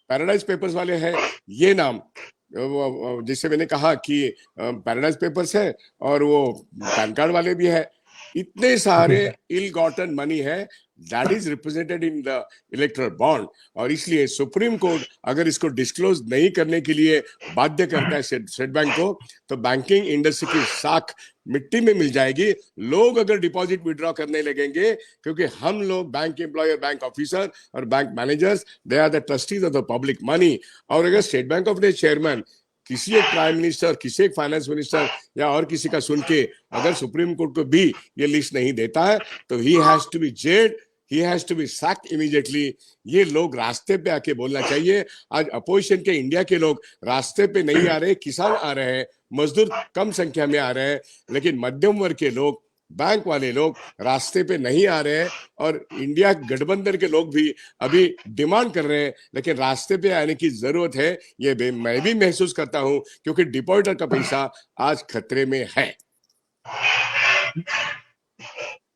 पैराडाइज पेपर्स वाले हैं, ये नाम जिससे मैंने कहा कि पैराडाइज पेपर्स है और वो पैन कार्ड वाले भी है, इतने सारे इल गॉटन मनी है that is represented in the electoral bond. और इसलिए सुप्रीम कोर्ट अगर इसको डिस्क्लोज नहीं करने के लिए बाध्य करता है स्टेट बैंक को, तो बैंकिंग इंडस्ट्री की साख मिट्टी में मिल जाएगी। लोग अगर डिपॉजिट विड्रॉ करने लगेंगे, क्योंकि हम लोग बैंक एम्प्लॉयर, बैंक ऑफिसर और bank managers, they are the trustees of the public money. और अगर State Bank of India chairman किसी एक प्राइम मिनिस्टर, किसी एक फाइनेंस मिनिस्टर या और किसी का सुन के अगर सुप्रीम कोर्ट को भी ये लिस्ट नहीं देता है तो he has to be jailed, he has to be sacked immediately. ये लोग रास्ते पे आके बोलना चाहिए। आज अपोजिशन के इंडिया के लोग रास्ते पे नहीं आ रहे, किसान आ रहे हैं, मजदूर कम संख्या में आ रहे हैं, लेकिन मध्यम वर्ग के लोग, बैंक वाले लोग रास्ते पे नहीं आ रहे हैं। और इंडिया गठबंधन के लोग भी अभी डिमांड कर रहे हैं, लेकिन रास्ते पे आने की जरूरत है। ये मैं भी महसूस करता हूं, क्योंकि डिपॉजिटर का पैसा आज खतरे में है।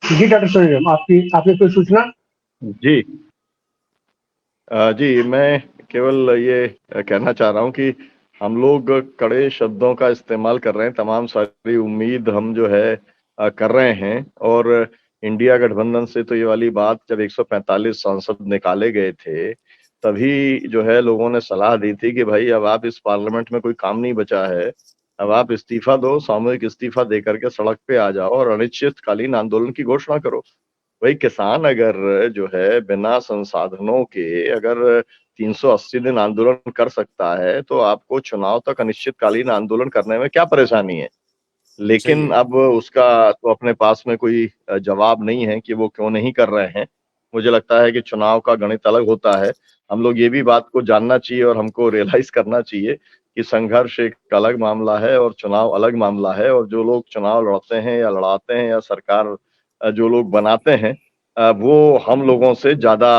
जी डॉक्टर सोनी, आपने कोई सूचना? जी जी, मैं केवल ये कहना चाह रहा हूं कि हम लोग कड़े शब्दों का इस्तेमाल कर रहे हैं, तमाम सारी उम्मीद हम जो है कर रहे हैं। और इंडिया गठबंधन से तो ये वाली बात जब 145 सांसद निकाले गए थे तभी जो है लोगों ने सलाह दी थी कि भाई अब आप इस पार्लियामेंट में कोई काम नहीं बचा है, अब आप इस्तीफा दो, सामूहिक इस्तीफा दे करके सड़क पे आ जाओ और अनिश्चितकालीन आंदोलन की घोषणा करो। भाई किसान अगर जो है बिना संसाधनों के अगर 380 दिन आंदोलन कर सकता है तो आपको चुनाव तक अनिश्चितकालीन आंदोलन करने में क्या परेशानी है। लेकिन अब उसका तो अपने पास में कोई जवाब नहीं है कि वो क्यों नहीं कर रहे हैं। मुझे लगता है कि चुनाव का गणित अलग होता है। हम लोग ये भी बात को जानना चाहिए और हमको रियलाइज करना चाहिए कि संघर्ष एक अलग मामला है और चुनाव अलग मामला है, और जो लोग चुनाव लड़ते हैं या लड़ाते हैं या सरकार जो लोग बनाते हैं वो हम लोगों से ज्यादा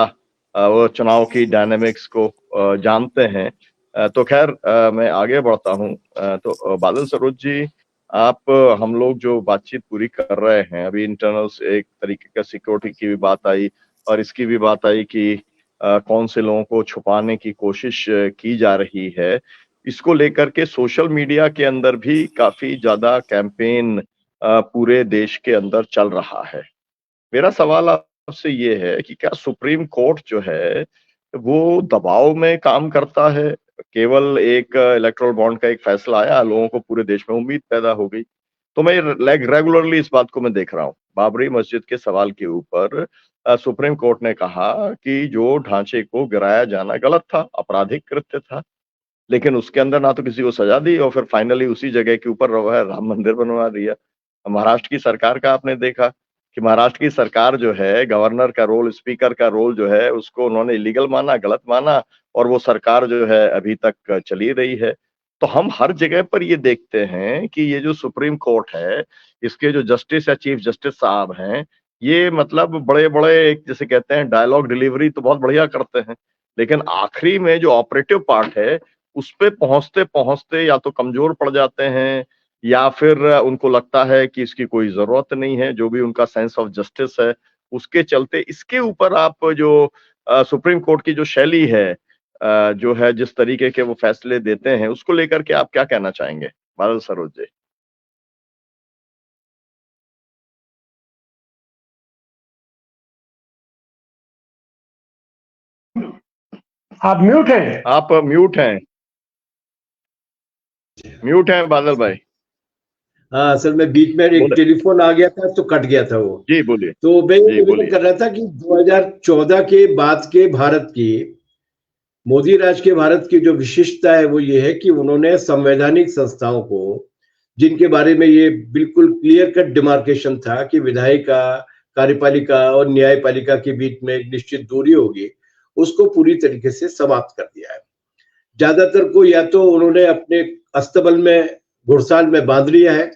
वो चुनाव की डायनेमिक्स को जानते हैं। तो खैर मैं आगे बढ़ता हूँ। तो बादल सरोज जी, आप हम लोग जो बातचीत पूरी कर रहे हैं अभी, इंटरनल एक तरीके का सिक्योरिटी की भी बात आई और इसकी भी बात आई कि कौन से लोगों को छुपाने की कोशिश की जा रही है। इसको लेकर के सोशल मीडिया के अंदर भी काफी ज्यादा कैंपेन पूरे देश के अंदर चल रहा है। मेरा सवाल आपसे ये है कि क्या सुप्रीम कोर्ट जो है वो दबाव में काम करता है? केवल एक इलेक्टोरल बॉन्ड का एक फैसला आया, लोगों को पूरे देश में उम्मीद पैदा हो गई। तो मैं रेगुलरली इस बात को मैं देख रहा हूँ। बाबरी मस्जिद के सवाल के ऊपर सुप्रीम कोर्ट ने कहा कि जो ढांचे को गिराया जाना गलत था, आपराधिक कृत्य था, लेकिन उसके अंदर ना तो किसी को सजा दी और फिर फाइनली उसी जगह के ऊपर राम मंदिर बनवा दिया। महाराष्ट्र की सरकार का आपने देखा कि महाराष्ट्र की सरकार जो है, गवर्नर का रोल, स्पीकर का रोल जो है, उसको उन्होंने इलीगल माना, गलत माना, और वो सरकार जो है अभी तक चली रही है। तो हम हर जगह पर ये देखते हैं कि ये जो सुप्रीम कोर्ट है, इसके जो जस्टिस या चीफ जस्टिस साहब हैं, ये मतलब बड़े-बड़े एक जैसे कहते हैं डायलॉग डिलीवरी तो बहुत बढ़िया करते हैं, लेकिन आखिरी में जो ऑपरेटिव पार्ट है, उस पे पहुँचते-पहुँचते या तो कमजोर पड़ जाते हैं या फिर उनको लगता है कि इसकी कोई ज़रूरत नहीं है, जो भी उनका सेंस ऑफ जस्टिस है, उसके चलते। इसके ऊपर आप जो सुप्रीम कोर्ट की जो शैली है जो है, जिस तरीके के वो फैसले देते हैं, उसको लेकर के आप क्या कहना चाहेंगे? बादल सरोज जी। आप म्यूट हैं। आप म्यूट हैं बादल भाई। हाँ, असल में बीच में एक टेलीफोन आ गया था तो कट गया था वो। जी बोलिए। तो मैं निवेदन कर रहा था कि 2014 के बाद के भारत की, मोदी राज के भारत की जो विशिष्टता है वो ये है कि उन्होंने संवैधानिक संस्थाओं को, जिनके बारे में ये बिल्कुल क्लियर कट डिमार्केशन था कि विधायिका, कार्यपालिका और न्यायपालिका के बीच में एक निश्चित दूरी होगी, उसको पूरी तरीके से समाप्त कर दिया है। ज्यादातर को या तो उन्होंने अपने अस्तबल में, घुड़साल में बांध लिया है,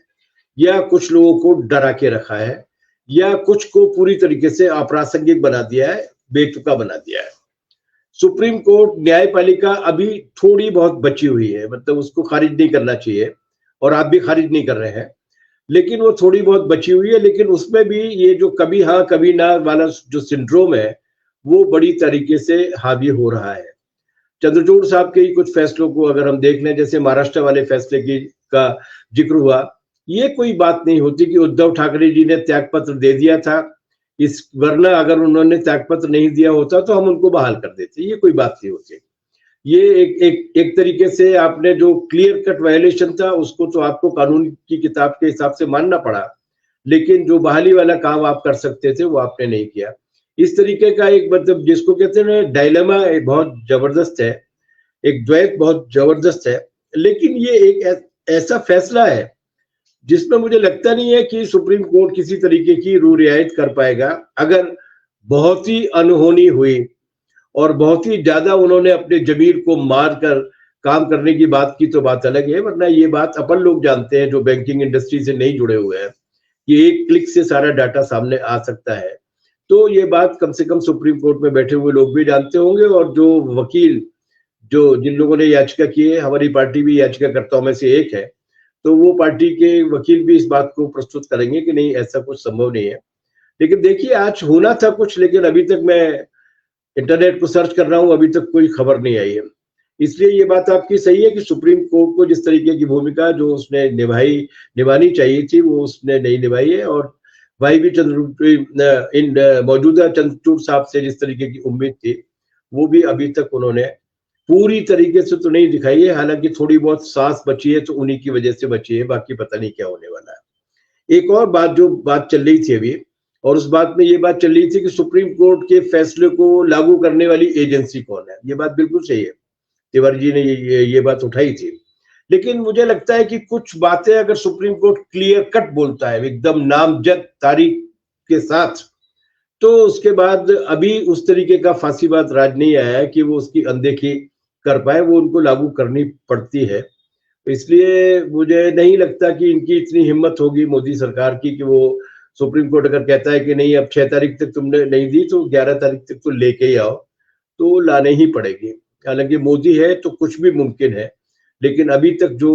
या कुछ लोगों को डरा के रखा है, या कुछ को पूरी तरीके से अप्रासंगिक बना दिया है, बेतुका बना दिया है। सुप्रीम कोर्ट, न्यायपालिका अभी थोड़ी बहुत बची हुई है, मतलब उसको खारिज नहीं करना चाहिए और आप भी खारिज नहीं कर रहे हैं, लेकिन वो थोड़ी बहुत बची हुई है। लेकिन उसमें भी ये जो कभी हाँ कभी ना वाला जो सिंड्रोम है, वो बड़ी तरीके से हावी हो रहा है। चंद्रचूड़ साहब के ही कुछ फैसलों को अगर हम देख लें, जैसे महाराष्ट्र वाले फैसले की का जिक्र हुआ, ये कोई बात नहीं होती कि उद्धव ठाकरे जी ने त्यागपत्र दे दिया था, इस वरना अगर उन्होंने त्यागपत्र नहीं दिया होता तो हम उनको बहाल कर देते, ये कोई बात नहीं होती। ये एक तरीके से आपने जो क्लियर कट वायलेशन था उसको तो आपको कानून की किताब के हिसाब से मानना पड़ा, लेकिन जो बहाली वाला काम आप कर सकते थे वो आपने नहीं किया। इस तरीके का एक मतलब जिसको कहते हैं ना डायलेमा, बहुत जबरदस्त है, एक द्वैत बहुत जबरदस्त है। लेकिन ये एक ऐसा फैसला है जिसमें मुझे लगता नहीं है कि सुप्रीम कोर्ट किसी तरीके की रू रियायत कर पाएगा। अगर बहुत ही अनहोनी हुई और बहुत ही ज्यादा उन्होंने अपने जमीर को मार कर काम करने की बात की तो बात अलग है, वरना ये बात अपन लोग जानते हैं जो बैंकिंग इंडस्ट्री से नहीं जुड़े हुए हैं कि एक क्लिक से सारा डाटा सामने आ सकता है। तो ये बात कम से कम सुप्रीम कोर्ट में बैठे हुए लोग भी जानते होंगे, और जो वकील, जो जिन लोगों ने याचिका की है, हमारी पार्टी भी याचिकाकर्ताओं में से एक है, तो वो पार्टी के वकील भी इस बात को प्रस्तुत करेंगे कि नहीं ऐसा कुछ संभव नहीं है। लेकिन देखिए आज होना था कुछ, लेकिन अभी तक मैं इंटरनेट को सर्च कर रहा हूं, अभी तक कोई खबर नहीं आई है। इसलिए ये बात आपकी सही है कि सुप्रीम कोर्ट को जिस तरीके की भूमिका जो उसने निभानी चाहिए थी वो उसने नहीं निभाई है। और भाई भी मौजूदा चंद्रचूड़ साहब से जिस तरीके की उम्मीद थी वो भी अभी तक उन्होंने पूरी तरीके से तो नहीं दिखाई है। हालांकि थोड़ी बहुत सांस बची है तो उन्हीं की वजह से बची है, बाकी पता नहीं क्या होने वाला है। एक और बात जो बात चल रही थी अभी, और उस बात में ये बात चल रही थी कि सुप्रीम कोर्ट के फैसले को लागू करने वाली एजेंसी कौन है। ये बात बिल्कुल सही है, तिवारी जी ने ये बात उठाई थी। लेकिन मुझे लगता है कि कुछ बातें अगर सुप्रीम कोर्ट क्लियर कट बोलता है एकदम नामजद तारीख के साथ, तो उसके बाद अभी उस तरीके का फांसीबाद राज नहीं आया है कि वो उसकी अनदेखी कर पाए वो उनको लागू करनी पड़ती है। इसलिए मुझे नहीं लगता कि इनकी इतनी हिम्मत होगी मोदी सरकार की कि वो सुप्रीम कोर्ट अगर कहता है कि नहीं अब 6 तारीख तक तुमने नहीं दी तो 11 तारीख तक तो लेके ही आओ, तो लाने ही पड़ेगी। हालांकि मोदी है तो कुछ भी मुमकिन है, लेकिन अभी तक जो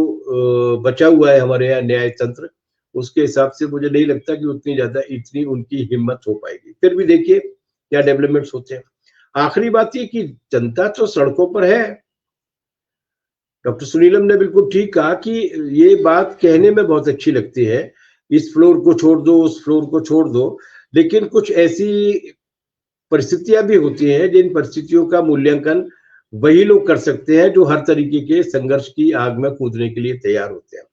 बचा हुआ है हमारे यहाँ न्याय तंत्र, उसके हिसाब से मुझे नहीं लगता कि इतनी उनकी हिम्मत हो पाएगी। फिर भी देखिए क्या डेवलपमेंट्स होते हैं। आखिरी बात ये कि जनता तो सड़कों पर है। डॉक्टर सुनीलम ने बिल्कुल ठीक कहा कि ये बात कहने में बहुत अच्छी लगती है, इस फ्लोर को छोड़ दो, उस फ्लोर को छोड़ दो, लेकिन कुछ ऐसी परिस्थितियां भी होती हैं जिन परिस्थितियों का मूल्यांकन वही लोग कर सकते हैं जो हर तरीके के संघर्ष की आग में कूदने के लिए तैयार होते हैं।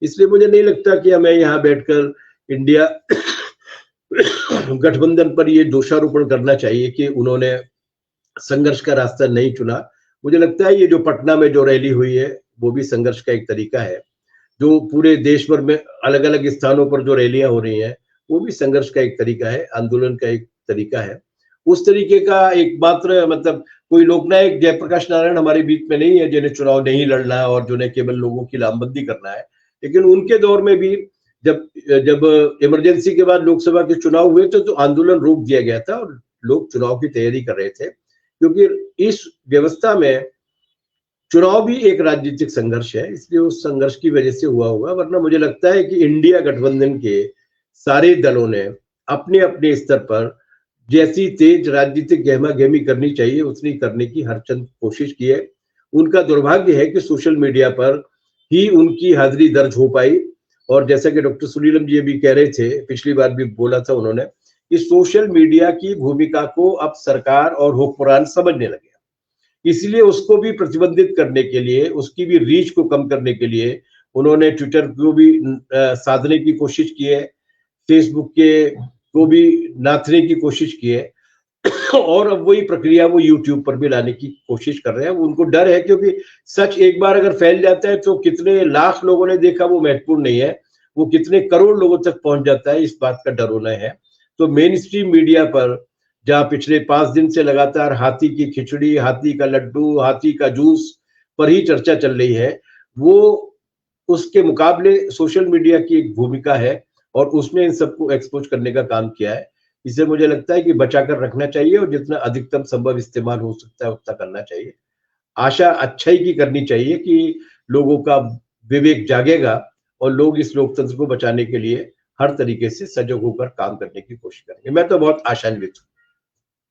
इसलिए मुझे नहीं लगता कि हमें यहाँ बैठकर इंडिया गठबंधन पर ये दोषारोपण करना चाहिए कि उन्होंने संघर्ष का रास्ता नहीं चुना। मुझे लगता है ये जो पटना में जो रैली हुई है वो भी संघर्ष का एक तरीका है। जो पूरे देश भर में अलग अलग स्थानों पर जो रैलियां हो रही हैं वो भी संघर्ष का एक तरीका है, आंदोलन का एक तरीका है। उस तरीके का एकमात्र मतलब कोई लोकनायक जयप्रकाश नारायण हमारे बीच में नहीं है जिन्हें चुनाव नहीं लड़ना है और जिन्हें केवल लोगों की लामबंदी करना है, लेकिन उनके दौर में भी जब जब इमरजेंसी के बाद लोकसभा के चुनाव हुए थे तो आंदोलन रोक दिया गया था और लोग चुनाव की तैयारी कर रहे थे, क्योंकि इस व्यवस्था में चुनाव भी एक राजनीतिक संघर्ष है, इसलिए उस संघर्ष की वजह से हुआ होगा। वरना मुझे लगता है कि इंडिया गठबंधन के सारे दलों ने अपने अपने स्तर पर जैसी तेज राजनीतिक गहमा गहमी करनी चाहिए उतनी करने की हर चंद कोशिश की है। उनका दुर्भाग्य है कि सोशल मीडिया पर ही उनकी हाजिरी दर्ज हो पाई, और जैसा कि डॉक्टर सुनीलम जी भी कह रहे थे, पिछली बार भी बोला था उन्होंने, कि सोशल मीडिया की भूमिका को अब सरकार और हुक्मरान समझने लगे, इसलिए उसको भी प्रतिबंधित करने के लिए, उसकी भी रीच को कम करने के लिए उन्होंने ट्विटर को भी साधने की कोशिश की है, फेसबुक के को भी नाथने की कोशिश की है और अब वही प्रक्रिया वो यूट्यूब पर भी लाने की कोशिश कर रहे हैं। उनको डर है क्योंकि सच एक बार अगर फैल जाता है तो कितने लाख लोगों ने देखा वो महत्वपूर्ण नहीं है, वो कितने करोड़ लोगों तक पहुंच जाता है इस बात का डर होना है। तो मेन स्ट्रीम मीडिया पर जहां पिछले 5 दिन से लगातार हाथी की खिचड़ी, हाथी का लड्डू, हाथी का जूस पर ही चर्चा चल रही है, वो उसके मुकाबले सोशल मीडिया की एक भूमिका है और उसने इन सबको एक्सपोज करने का काम किया है। इसे मुझे लगता है कि बचाकर रखना चाहिए और जितना अधिकतम संभव इस्तेमाल हो सकता है उतना करना चाहिए। आशा अच्छाई की करनी चाहिए कि लोगों का विवेक जागेगा और लोग इस लोकतंत्र को बचाने के लिए हर तरीके से सजग होकर काम करने की कोशिश करेंगे। मैं तो बहुत आशान्वित हूँ।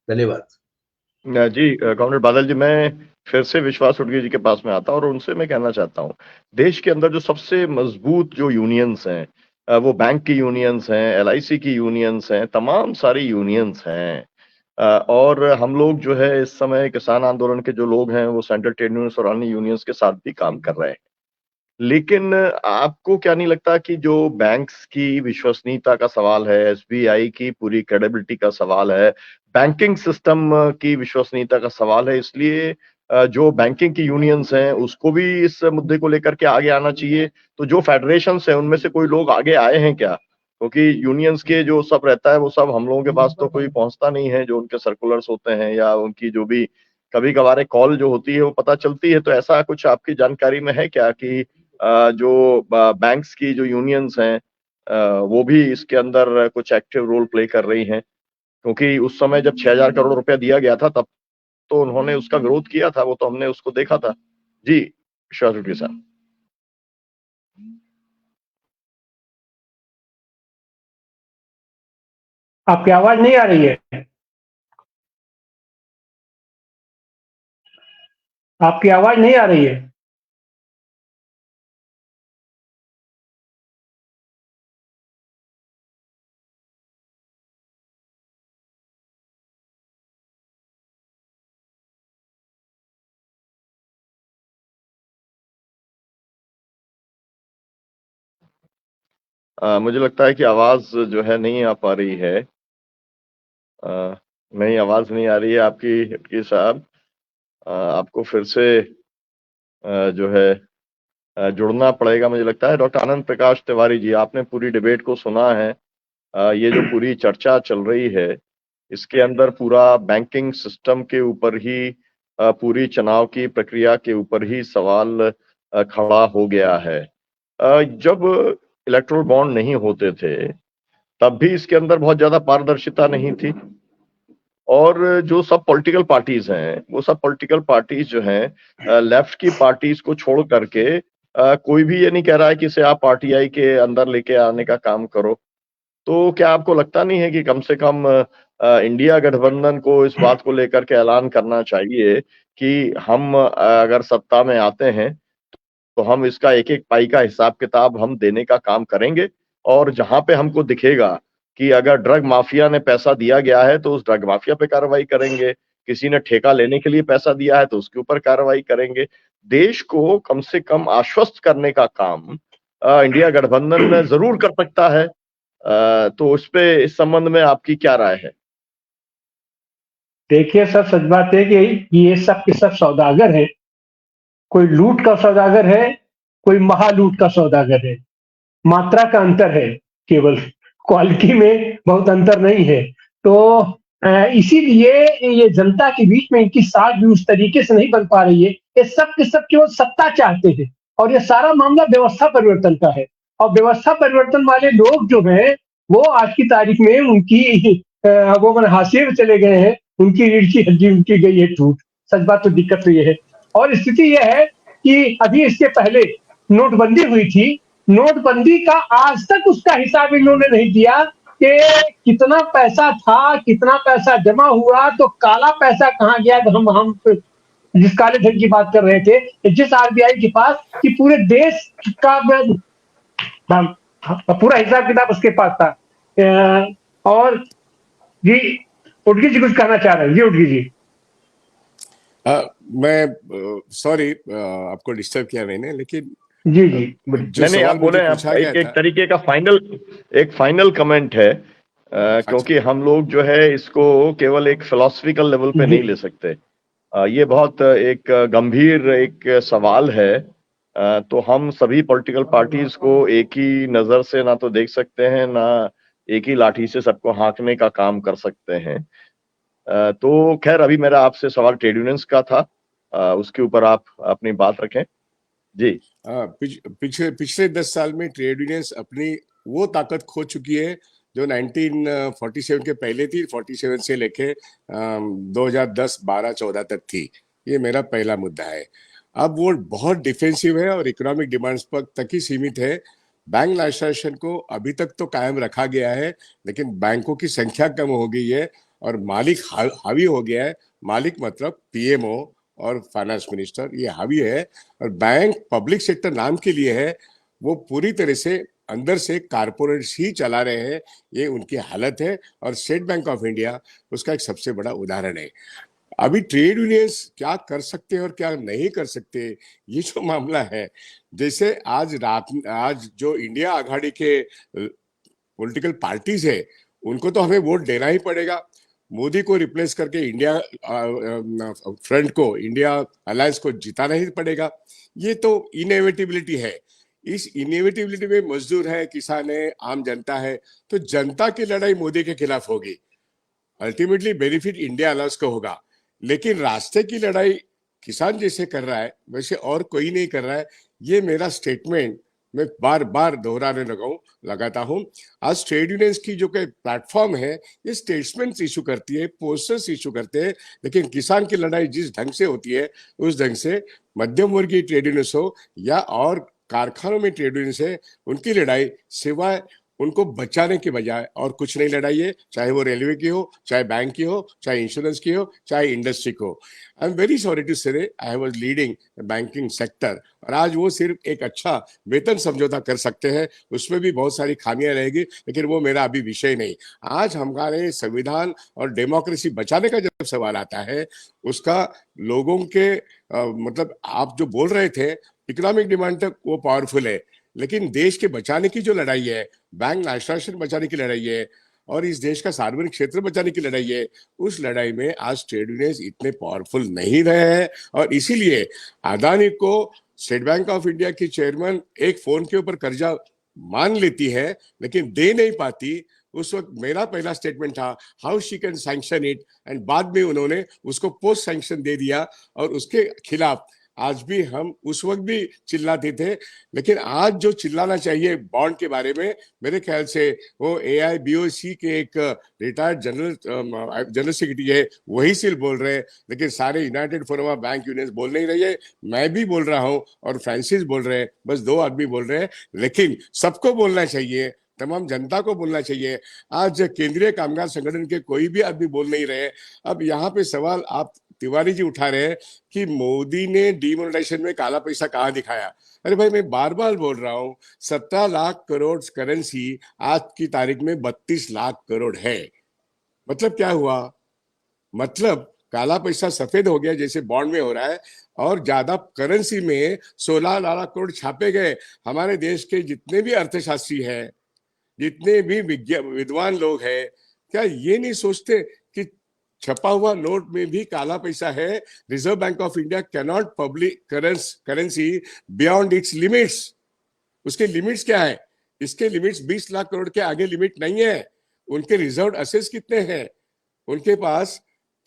धन्यवाद। जी कॉमरेड बादल जी, मैं फिर से विश्वास उड़गे जी के पास में आता हूँ और उनसे मैं कहना चाहता हूँ, देश के अंदर जो सबसे मजबूत जो यूनियंस हैं, वो बैंक की यूनियंस हैं, एलआईसी की यूनियंस हैं, तमाम सारी यूनियंस हैं। और हम लोग जो है इस समय किसान आंदोलन के जो लोग हैं वो सेंट्रल ट्रेड यूनियंस और अन्य यूनियंस के साथ भी काम कर रहे हैं। लेकिन आपको क्या नहीं लगता कि जो बैंक्स की विश्वसनीयता का सवाल है, एसबीआई की पूरी क्रेडिबिलिटी का सवाल है, बैंकिंग सिस्टम की विश्वसनीयता का सवाल है, इसलिए जो बैंकिंग की यूनियंस हैं उसको भी इस मुद्दे को लेकर के आगे आना चाहिए। तो जो फेडरेशंस हैं उनमें से कोई लोग आगे आए हैं क्या? क्योंकि यूनियंस के जो सब रहता है वो सब हम लोगों के पास तो कोई पहुंचता नहीं है, जो उनके सर्कुलर्स होते हैं या उनकी जो भी कभी-कभार कॉल जो होती है वो पता चलती है। तो ऐसा कुछ आपकी जानकारी में है क्या कि जो बैंक्स की जो यूनियंस हैं वो भी इसके अंदर कुछ एक्टिव रोल प्ले कर रही हैं? क्योंकि उस समय जब 6000 करोड़ रुपया दिया गया था तब तो उन्होंने उसका विरोध किया था, वो तो हमने उसको देखा था। जी, विश्वास उड़गे साहब। आपकी आवाज नहीं आ रही है। आपकी आवाज नहीं आ रही है। मुझे लगता है कि आवाज़ जो है नहीं आ पा रही है। नहीं, आवाज़ नहीं आ रही है आपकी उड़गे साहब। आपको फिर से जो है जुड़ना पड़ेगा मुझे लगता है। डॉक्टर आनंद प्रकाश तिवारी जी, आपने पूरी डिबेट को सुना है। ये जो पूरी चर्चा चल रही है, इसके अंदर पूरा बैंकिंग सिस्टम के ऊपर ही पूरी चुनाव की प्रक्रिया के ऊपर ही सवाल खड़ा हो गया है। जब इलेक्टोरल बॉन्ड नहीं होते थे, तब भी इसके अंदर बहुत ज्यादा पारदर्शिता नहीं थी और जो सब पॉलिटिकल पार्टीज हैं, वो सब पॉलिटिकल पार्टीज जो हैं लेफ्ट की पार्टीज को छोड़ करके कोई भी ये नहीं कह रहा है कि इसे आप आरटीआई के अंदर लेके आने का काम करो। तो क्या आपको लगता नहीं है कि कम से कम इंडिया गठबंधन को इस बात को लेकर के ऐलान करना चाहिए कि हम अगर सत्ता में आते हैं तो हम इसका एक-एक पाई का हिसाब-किताब हम देने का काम करेंगे और जहाँ पे हमको दिखेगा कि अगर ड्रग माफिया ने पैसा दिया गया है तो उस ड्रग माफिया पे कार्रवाई करेंगे, किसी ने ठेका लेने के लिए पैसा दिया है तो उसके ऊपर कार्रवाई करेंगे। देश को कम से कम आश्वस्त करने का काम इंडिया गठबंधन ज़रूर कर सकता है। तो इस संबंध में आपकी क्या राय है? देखिए सर, सच बात है कि ये सब के सब सौदागर हैं। कोई लूट का सौदागर है, कोई महालूट का सौदागर है। मात्रा का अंतर है, केवल क्वालिटी में बहुत अंतर नहीं है। तो इसीलिए ये जनता के बीच में इनकी साख भी उस तरीके से नहीं बन पा रही है। ये सब के सब केवल सत्ता चाहते हैं और ये सारा मामला व्यवस्था परिवर्तन का है। और व्यवस्था परिवर्तन वाले लोग जो हैं, वो आज की तारीख में उनकी वो मन हाशिए में चले गए हैं। उनकी रीढ़ की हड्डी उनकी गई है टूट। सच बात तो दिक्कत तो ये है। और स्थिति ये है कि अभी इसके पहले नोटबंदी हुई थी। नोटबंदी का आज तक उसका हिसाब इन्होंने नहीं दिया कि कितना पैसा था, कितना पैसा जमा हुआ, तो काला पैसा कहाँ गया। हम जिस काले धन की बात कर रहे थे, जिस आरबीआई के पास कि पूरे देश का पूरा हिसाब किताब उसके पास था। और जी उडगी जी कुछ कहना चाह रहे हैं। जी उडगी जी। मैं सॉरी आपको डिस्टर्ब किया मैंने, लेकिन जी जी जो नहीं, आप सवाल बोले, मुझे आप पूछा गया एक था, तरीके का फाइनल कमेंट है क्योंकि हम लोग जो है इसको केवल एक फिलोसफिकल लेवल पे जी नहीं ले सकते। ये बहुत एक गंभीर एक सवाल है। तो हम सभी पॉलिटिकल पार्टीज को एक ही नजर से ना तो देख सकते हैं, ना एक ही लाठी से सबको हाँकने का काम कर सकते हैं। तो खैर अभी मेरा आपसे सवाल ट्रेड यूनियंस का था, उसके ऊपर आप अपनी बात रखें। जी। पिछले 10 साल में ट्रेड यूनियंस अपनी वो ताकत खो चुकी है जो 1947 के पहले थी। 47 से लेके 2010, 12, 14 तक थी। ये मेरा पहला मुद्दा है। अब वो बहुत डिफेंसिव है और इकोनॉमिक डिमांड्स पर तक ही सीमित है। बैंक लाइसेंसेशन को अभी तक तो कायम रखा गया है, लेकिन बैंकों की संख्या कम हो गई है और मालिक हावी हो गया है। मालिक मतलब पीएमओ और फाइनेंस मिनिस्टर, ये हावी है। और बैंक पब्लिक सेक्टर नाम के लिए है, वो पूरी तरह से अंदर से कारपोरेट्स ही चला रहे हैं। ये उनकी हालत है और स्टेट बैंक ऑफ इंडिया उसका एक सबसे बड़ा उदाहरण है। अभी ट्रेड यूनियंस क्या कर सकते हैं और क्या नहीं कर सकते, ये जो मामला है, जैसे आज जो इंडिया आघाड़ी के पॉलिटिकल पार्टीज है, उनको तो हमें वोट देना ही पड़ेगा। मोदी को रिप्लेस करके इंडिया फ्रंट को, इंडिया अलायंस को जिताना ही पड़ेगा। ये तो इनएविटेबिलिटी है। इस इनएविटेबिलिटी में मजदूर है, किसान है, आम जनता है। तो जनता की लड़ाई मोदी के खिलाफ होगी। अल्टीमेटली बेनिफिट इंडिया अलायंस को होगा, लेकिन रास्ते की लड़ाई किसान जैसे कर रहा है वैसे और कोई नहीं कर रहा है। ये मेरा स्टेटमेंट मैं बार बार दोहराने लगाता हूँ। आज ट्रेड यूनियंस की जो कि प्लेटफॉर्म है, ये स्टेटमेंट्स इशू करती है, पोस्टर्स इशू करते हैं, लेकिन किसान की लड़ाई जिस ढंग से होती है, उस ढंग से मध्यम वर्गीय ट्रेड यूनियंस हो या और कारखानों में ट्रेड यूनियंस है, उनकी लड़ाई सिवाय उनको बचाने के बजाय और कुछ नहीं लड़ाई है। चाहे वो रेलवे की हो, चाहे बैंक की हो, चाहे इंश्योरेंस की हो, चाहे इंडस्ट्री को। I am very sorry to say I was leading banking sector, और आज वो सिर्फ एक अच्छा वेतन समझौता कर सकते हैं, उसमें भी बहुत सारी खामियां रहेगी, लेकिन वो मेरा अभी विषय नहीं। आज हमारे संविधान और डेमोक्रेसी बचाने का जब सवाल आता है, उसका लोगों के मतलब आप जो बोल रहे थे इकोनॉमिक डिमांड तक वो पावरफुल है, लेकिन देश के बचाने की जो लड़ाई है, बैंक नेशनलाइजेशन बचाने की लड़ाई है और इस देश का सार्वजनिक क्षेत्र बचाने की लड़ाई है, उस लड़ाई में आज ट्रेड यूनियंस इतने पावरफुल नहीं रहे हैं। और इसीलिए अदानी को स्टेट बैंक ऑफ इंडिया की चेयरमैन एक फोन के ऊपर कर्जा मान लेती है, लेकिन दे नहीं पाती। उस वक्त मेरा पहला स्टेटमेंट था how she can sanction it, and बाद में उन्होंने उसको पोस्ट सैंक्शन दे दिया और उसके खिलाफ आज भी हम उस वक्त भी चिल्लाते थे। लेकिन आज जो चिल्लाना चाहिए बॉन्ड के बारे में, मेरे ख्याल से वो AIBOC के एक रिटायर्ड जनरल सेक्रेटरी है, वही सिर्फ बोल रहे हैं, लेकिन सारे United forum of bank unions बोल नहीं रही है, मैं भी बोल रहा हूं और फ्रांसिस बोल रहे हैं, बस 2 आदमी बोल रहे हैं। लेकिन सबको बोलना चाहिए, तमाम जनता को बोलना चाहिए। आज केंद्रीय कामगार संगठन के कोई भी आदमी बोल नहीं रहे। अब यहाँ पे सवाल आप तिवारी जी उठा रहे हैं कि मोदी ने डीमोनेटाइजेशन में काला पैसा कहाँ दिखाया। अरे भाई, मैं बार बार बोल रहा हूँ, 17 लाख करोड़ करेंसी आज की तारीख में 32 लाख करोड़ है। मतलब क्या हुआ? मतलब काला पैसा सफेद हो गया जैसे बॉन्ड में हो रहा है, और ज्यादा करेंसी में 16 लाख करोड़ छापे गए। हमारे देश के जितने भी अर्थशास्त्री हैं, जितने भी विद्वान लोग हैं, क्या ये नहीं सोचते कि छपा हुआ नोट में भी काला पैसा है? Reserve bank of India can not public currency beyond it's limits. उसके लिमिट्स क्या है? इसके लिमिट्स 20 लाख करोड़ के आगे लिमिट नहीं है। उनके रिजर्व असेट्स कितने हैं, उनके पास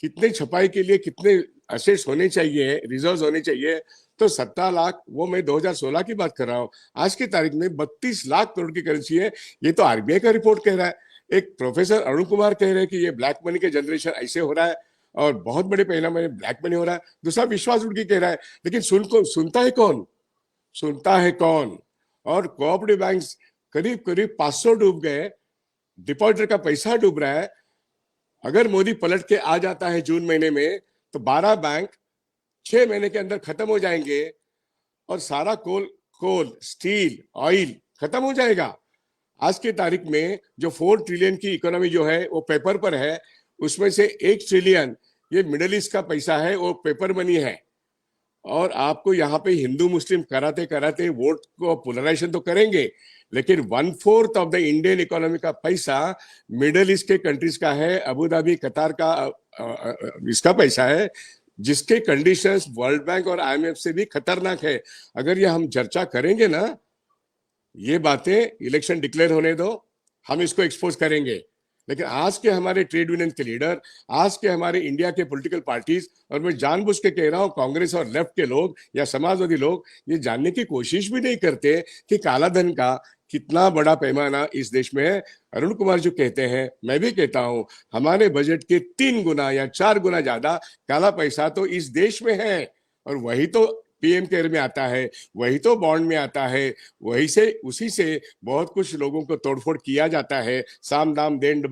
कितने छपाई के लिए कितने असेट्स होने चाहिए, रिजर्व्स होने चाहिए। तो 17 लाख, वो मैं 2016 की बात कर रहा हूँ, आज की तारीख में 32 लाख करोड़ की करेंसी है। ये तो RBI का रिपोर्ट कह रहा है। एक प्रोफेसर अरुण कुमार कह रहे हैं कि ये ब्लैक मनी के जनरेशन ऐसे हो रहा है और बहुत बड़े पैमाने में ब्लैक मनी हो रहा है। दूसरा विश्वास उठ के कह रहा है, लेकिन सुनता है कौन? सुनता है कौन? और कोऑपरेटिव बैंक्स करीब करीब 500 डूब गए, डिपॉजिटर का पैसा डूब रहा है। अगर मोदी पलट के आ जाता है जून महीने में, तो 12 बैंक 6 महीने के अंदर खत्म हो जाएंगे और सारा कोल, स्टील, ऑयल खत्म हो जाएगा। आज की तारीख में जो 4 ट्रिलियन की इकोनॉमी जो है वो पेपर पर है, उसमें से 1 ट्रिलियन ये मिडिल ईस्ट का पैसा है, वो पेपर मनी है। और आपको यहाँ पे हिंदू मुस्लिम कराते कराते वोट को पोलराइजेशन तो करेंगे, लेकिन 1/4 ऑफ द इंडियन इकोनॉमी का पैसा मिडिल ईस्ट के कंट्रीज का है, अबू धाबी, कतार का इसका पैसा है, जिसके कंडीशंस वर्ल्ड बैंक और IMF से भी खतरनाक है। अगर ये हम चर्चा करेंगे ना, ये बातें इलेक्शन डिक्लेयर होने दो, हम इसको एक्सपोज करेंगे। लेकिन आज के हमारे ट्रेड यूनियन के लीडर, आज के हमारे इंडिया के पॉलिटिकल पार्टीज, और मैं जानबूझ के कह रहा हूं कांग्रेस और लेफ्ट के लोग या समाजवादी लोग, ये जानने की कोशिश भी नहीं करते कि काला धन का कितना बड़ा पैमाना इस देश में है। अरुण कुमार जो कहते हैं, मैं भी कहता हूं, हमारे बजट के 3 गुना या 4 गुना ज्यादा काला पैसा तो इस देश में है, और वही तो PM केयर में आता है, वही तो बॉन्ड में आता है, वही से उसी से बहुत कुछ लोगों को तोड़फोड़ किया जाता है। साम दाम दंड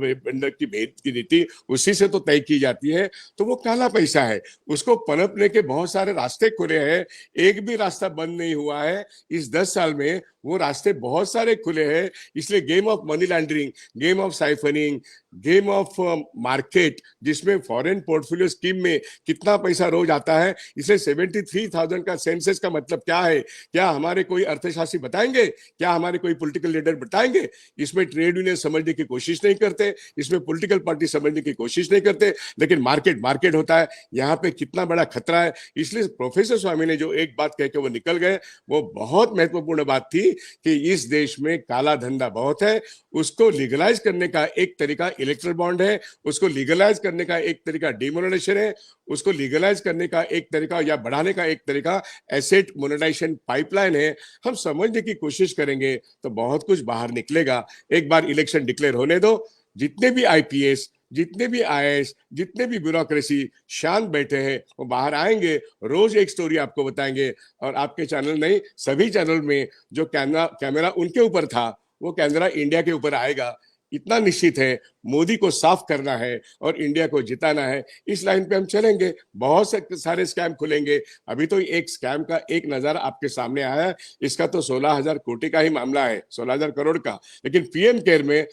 की भेद की नीति उसी से तो तय की जाती है। तो वो काला पैसा है, उसको पनपने के बहुत सारे रास्ते खुले हैं, एक भी रास्ता बंद नहीं हुआ है। इस 10 साल में वो रास्ते बहुत सारे खुले हैं। इसलिए game of money laundering, game of siphoning, game of market, जिसमें फॉरेन पोर्टफोलियो स्कीम में कितना पैसा रोज आता है, इसलिए 73,000 का सेंसस का मतलब क्या है? क्या हमारे कोई अर्थशास्त्री बताएंगे? क्या हमारे कोई पॉलिटिकल लीडर बताएंगे? इसमें ट्रेड यूनियन समझने की कोशिश नहीं करते, इसमें पॉलिटिकल पार्टी समझने की कोशिश नहीं करते, लेकिन मार्केट होता है। यहाँ पे कितना बड़ा खतरा है। इसलिए प्रोफेसर स्वामी ने जो एक बात कह के वो निकल गए, वो बहुत महत्वपूर्ण बात थी कि इस देश में काला धंधा बहुत है। उसको लीगलाइज करने का एक तरीका इलेक्ट्रल बॉन्ड है, उसको लीगलाइज करने का एक तरीका डिमोनेटाइजेशन है, उसको लीगलाइज करने का एक तरीका या बढ़ाने का एक तरीका एसेट मोनेटाइजेशन पाइपलाइन है। हम समझने की कोशिश करेंगे तो बहुत कुछ बाहर निकलेगा। एक बार इलेक्शन डिक्लेयर होने दो, जितने भी IPS, जितने भी IAS, जितने भी ब्यूरोक्रेसी शांत बैठे हैं, वो बाहर आएंगे, रोज एक स्टोरी आपको बताएंगे। और आपके चैनल नहीं, सभी चैनल में जो कैमरा उनके ऊपर था, वो कैमरा इंडिया के ऊपर आएगा। इतना निश्चित है, मोदी को साफ करना है और इंडिया को जिताना है। इस लाइन पे हम चलेंगे, बहुत सारे स्कैम खुलेंगे। अभी तो एक स्कैम का एक नजारा आपके सामने आया है, इसका तो 16,000 कोटी का ही मामला है, 16,000 करोड़ का। लेकिन PM केयर में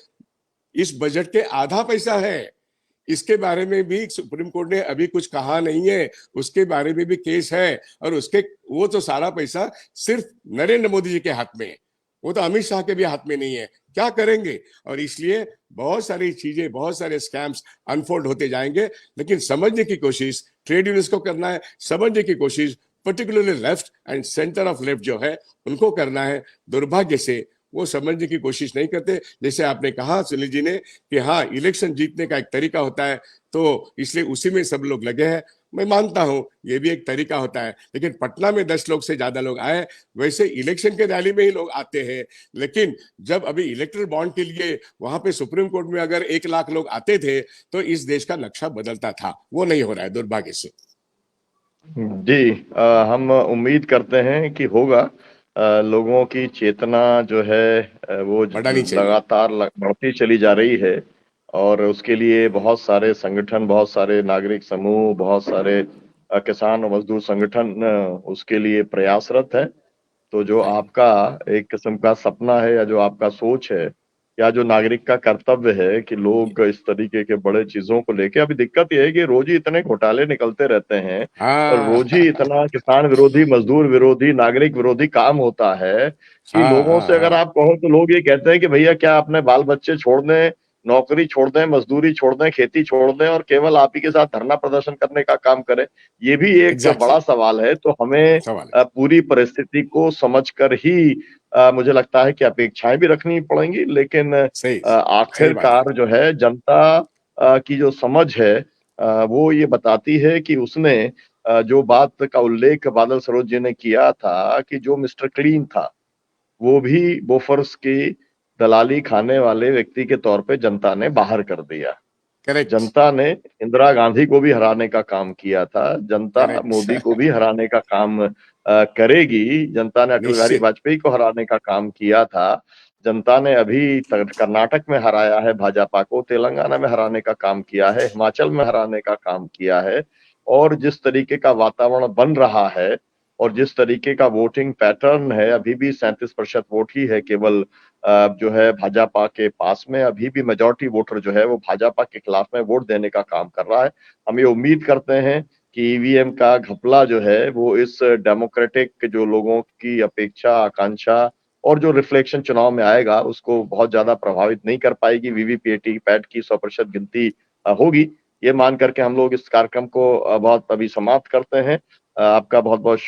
इस बजट के आधा पैसा है। इसके बारे में भी सुप्रीम कोर्ट ने अभी कुछ कहा नहीं है, उसके बारे में भी केस है। और उसके वो तो सारा पैसा सिर्फ नरेंद्र मोदी जी के हाथ में है, वो तो अमित शाह के भी हाथ में नहीं है। क्या करेंगे? और इसलिए बहुत सारी चीजें, बहुत सारे स्कैम्स अनफोल्ड होते जाएंगे। लेकिन समझने की कोशिश ट्रेड यूनियंस को करना है, समझने की कोशिश particularly left and centre of left जो है उनको करना है। दुर्भाग्य से वो समझने की कोशिश नहीं करते। जैसे आपने कहा सुनील जी ने कि हाँ, इलेक्शन जीतने का एक तरीका होता है, तो इसलिए उसी में सब लोग लगे हैं। मैं मानता हूं ये भी एक तरीका होता है, लेकिन पटना में 10 लोग से ज्यादा लोग आए, वैसे इलेक्शन के रैली में ही लोग आते हैं। लेकिन जब अभी इलेक्टरल बॉन्ड के लिए वहां पे सुप्रीम कोर्ट में अगर 1 लाख लोग आते थे तो इस देश का नक्शा बदलता था। वो नहीं हो रहा है दुर्भाग्य से। जी, हम उम्मीद करते हैं कि होगा। लोगों की चेतना जो है वो बढ़ानी चाहिए। लगातार बढ़ती चली जा रही है, और उसके लिए बहुत सारे संगठन, बहुत सारे नागरिक समूह, बहुत सारे किसान और मजदूर संगठन उसके लिए प्रयासरत है। तो जो सही। आपका एक किस्म का सपना है, या जो आपका सोच है, या जो नागरिक का कर्तव्य है कि लोग इस तरीके के बड़े चीजों को लेके, अभी दिक्कत यह है कि रोज ही इतने घोटाले निकलते रहते हैं और हाँ रोज ही इतना किसान विरोधी, मजदूर विरोधी, नागरिक विरोधी काम होता है कि हाँ लोगों हाँ से अगर हाँ। आप कहो तो लोग ये कहते हैं कि भैया क्या अपने बाल बच्चे छोड़ दें, नौकरी छोड़ दें, मजदूरी छोड़ दें, खेती छोड़ दें और केवल आप ही के साथ धरना प्रदर्शन करने का काम करें। ये भी एक एग्जैक्टली बड़ा सवाल है। तो हमें सवाल है। पूरी परिस्थिति को समझकर ही मुझे लगता है कि अपेक्षाएं भी रखनी पड़ेंगी, लेकिन सही सही बात है। आखिरकार जो है जनता की जो समझ है वो ये बताती है कि उसने जो बात का उल्लेख बादल सरोज जी ने किया था कि जो मिस्टर क्लीन था, वो भी बोफोर्स की दलाली खाने वाले व्यक्ति के तौर पे जनता ने बाहर कर दिया। करेक्ट जनता ने इंदिरा गांधी को भी हराने का काम किया था, जनता मोदी को करेक्ट। भी हराने का काम करेगी, जनता ने अटल बिहारी निश्चित। वाजपेयी को हराने का काम किया था, जनता ने अभी कर्नाटक में हराया है भाजपा को, तेलंगाना में हराने का काम किया है, हिमाचल में हराने का काम किया है। और जिस तरीके का वातावरण बन रहा है और जिस तरीके का वोटिंग पैटर्न है, अभी भी 37% वोट ही है केवल जो है भाजपा के पास में। अभी भी मेजॉरिटी वोटर जो है वो भाजपा के खिलाफ में वोट देने का काम कर रहा है। हम ये उम्मीद करते हैं कि ईवीएम का घपला जो है वो इस डेमोक्रेटिक जो लोगों की अपेक्षा, आकांक्षा और जो रिफ्लेक्शन चुनाव में आएगा उसको बहुत ज्यादा प्रभावित नहीं कर पाएगी। वीवीपीएटी पैट की 100% गिनती होगी। ये मान करके हम लोग इस कार्यक्रम को बहुत अभी समाप्त करते हैं। आपका बहुत बहुत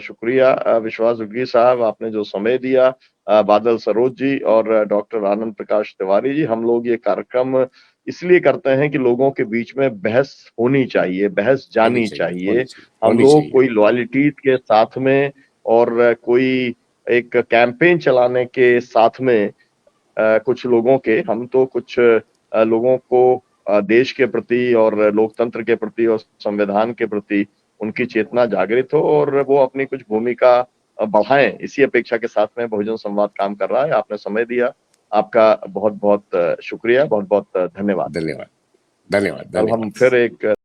शुक्रिया विश्वास उगी साहब, आपने जो समय दिया। बादल सरोज जी और डॉक्टर आनंद प्रकाश तिवारी जी, हम लोग ये कार्यक्रम इसलिए करते हैं कि लोगों के बीच में बहस होनी चाहिए, बहस होनी जानी चाहिए चाहिए। होनी चाहिए हम होनी लोग चाहिए। कोई लॉयल्टीज के साथ में और कोई एक कैंपेन चलाने के साथ में कुछ लोगों के, हम तो कुछ लोगों को देश के प्रति और लोकतंत्र के प्रति और संविधान के प्रति उनकी चेतना जागृत हो और वो अपनी कुछ भूमिका बढ़ाएं, इसी अपेक्षा के साथ में बहुजन संवाद काम कर रहा है। आपने समय दिया, आपका बहुत बहुत शुक्रिया, बहुत बहुत धन्यवाद। धन्यवाद धन्यवाद कल हम धन्यवाद। फिर एक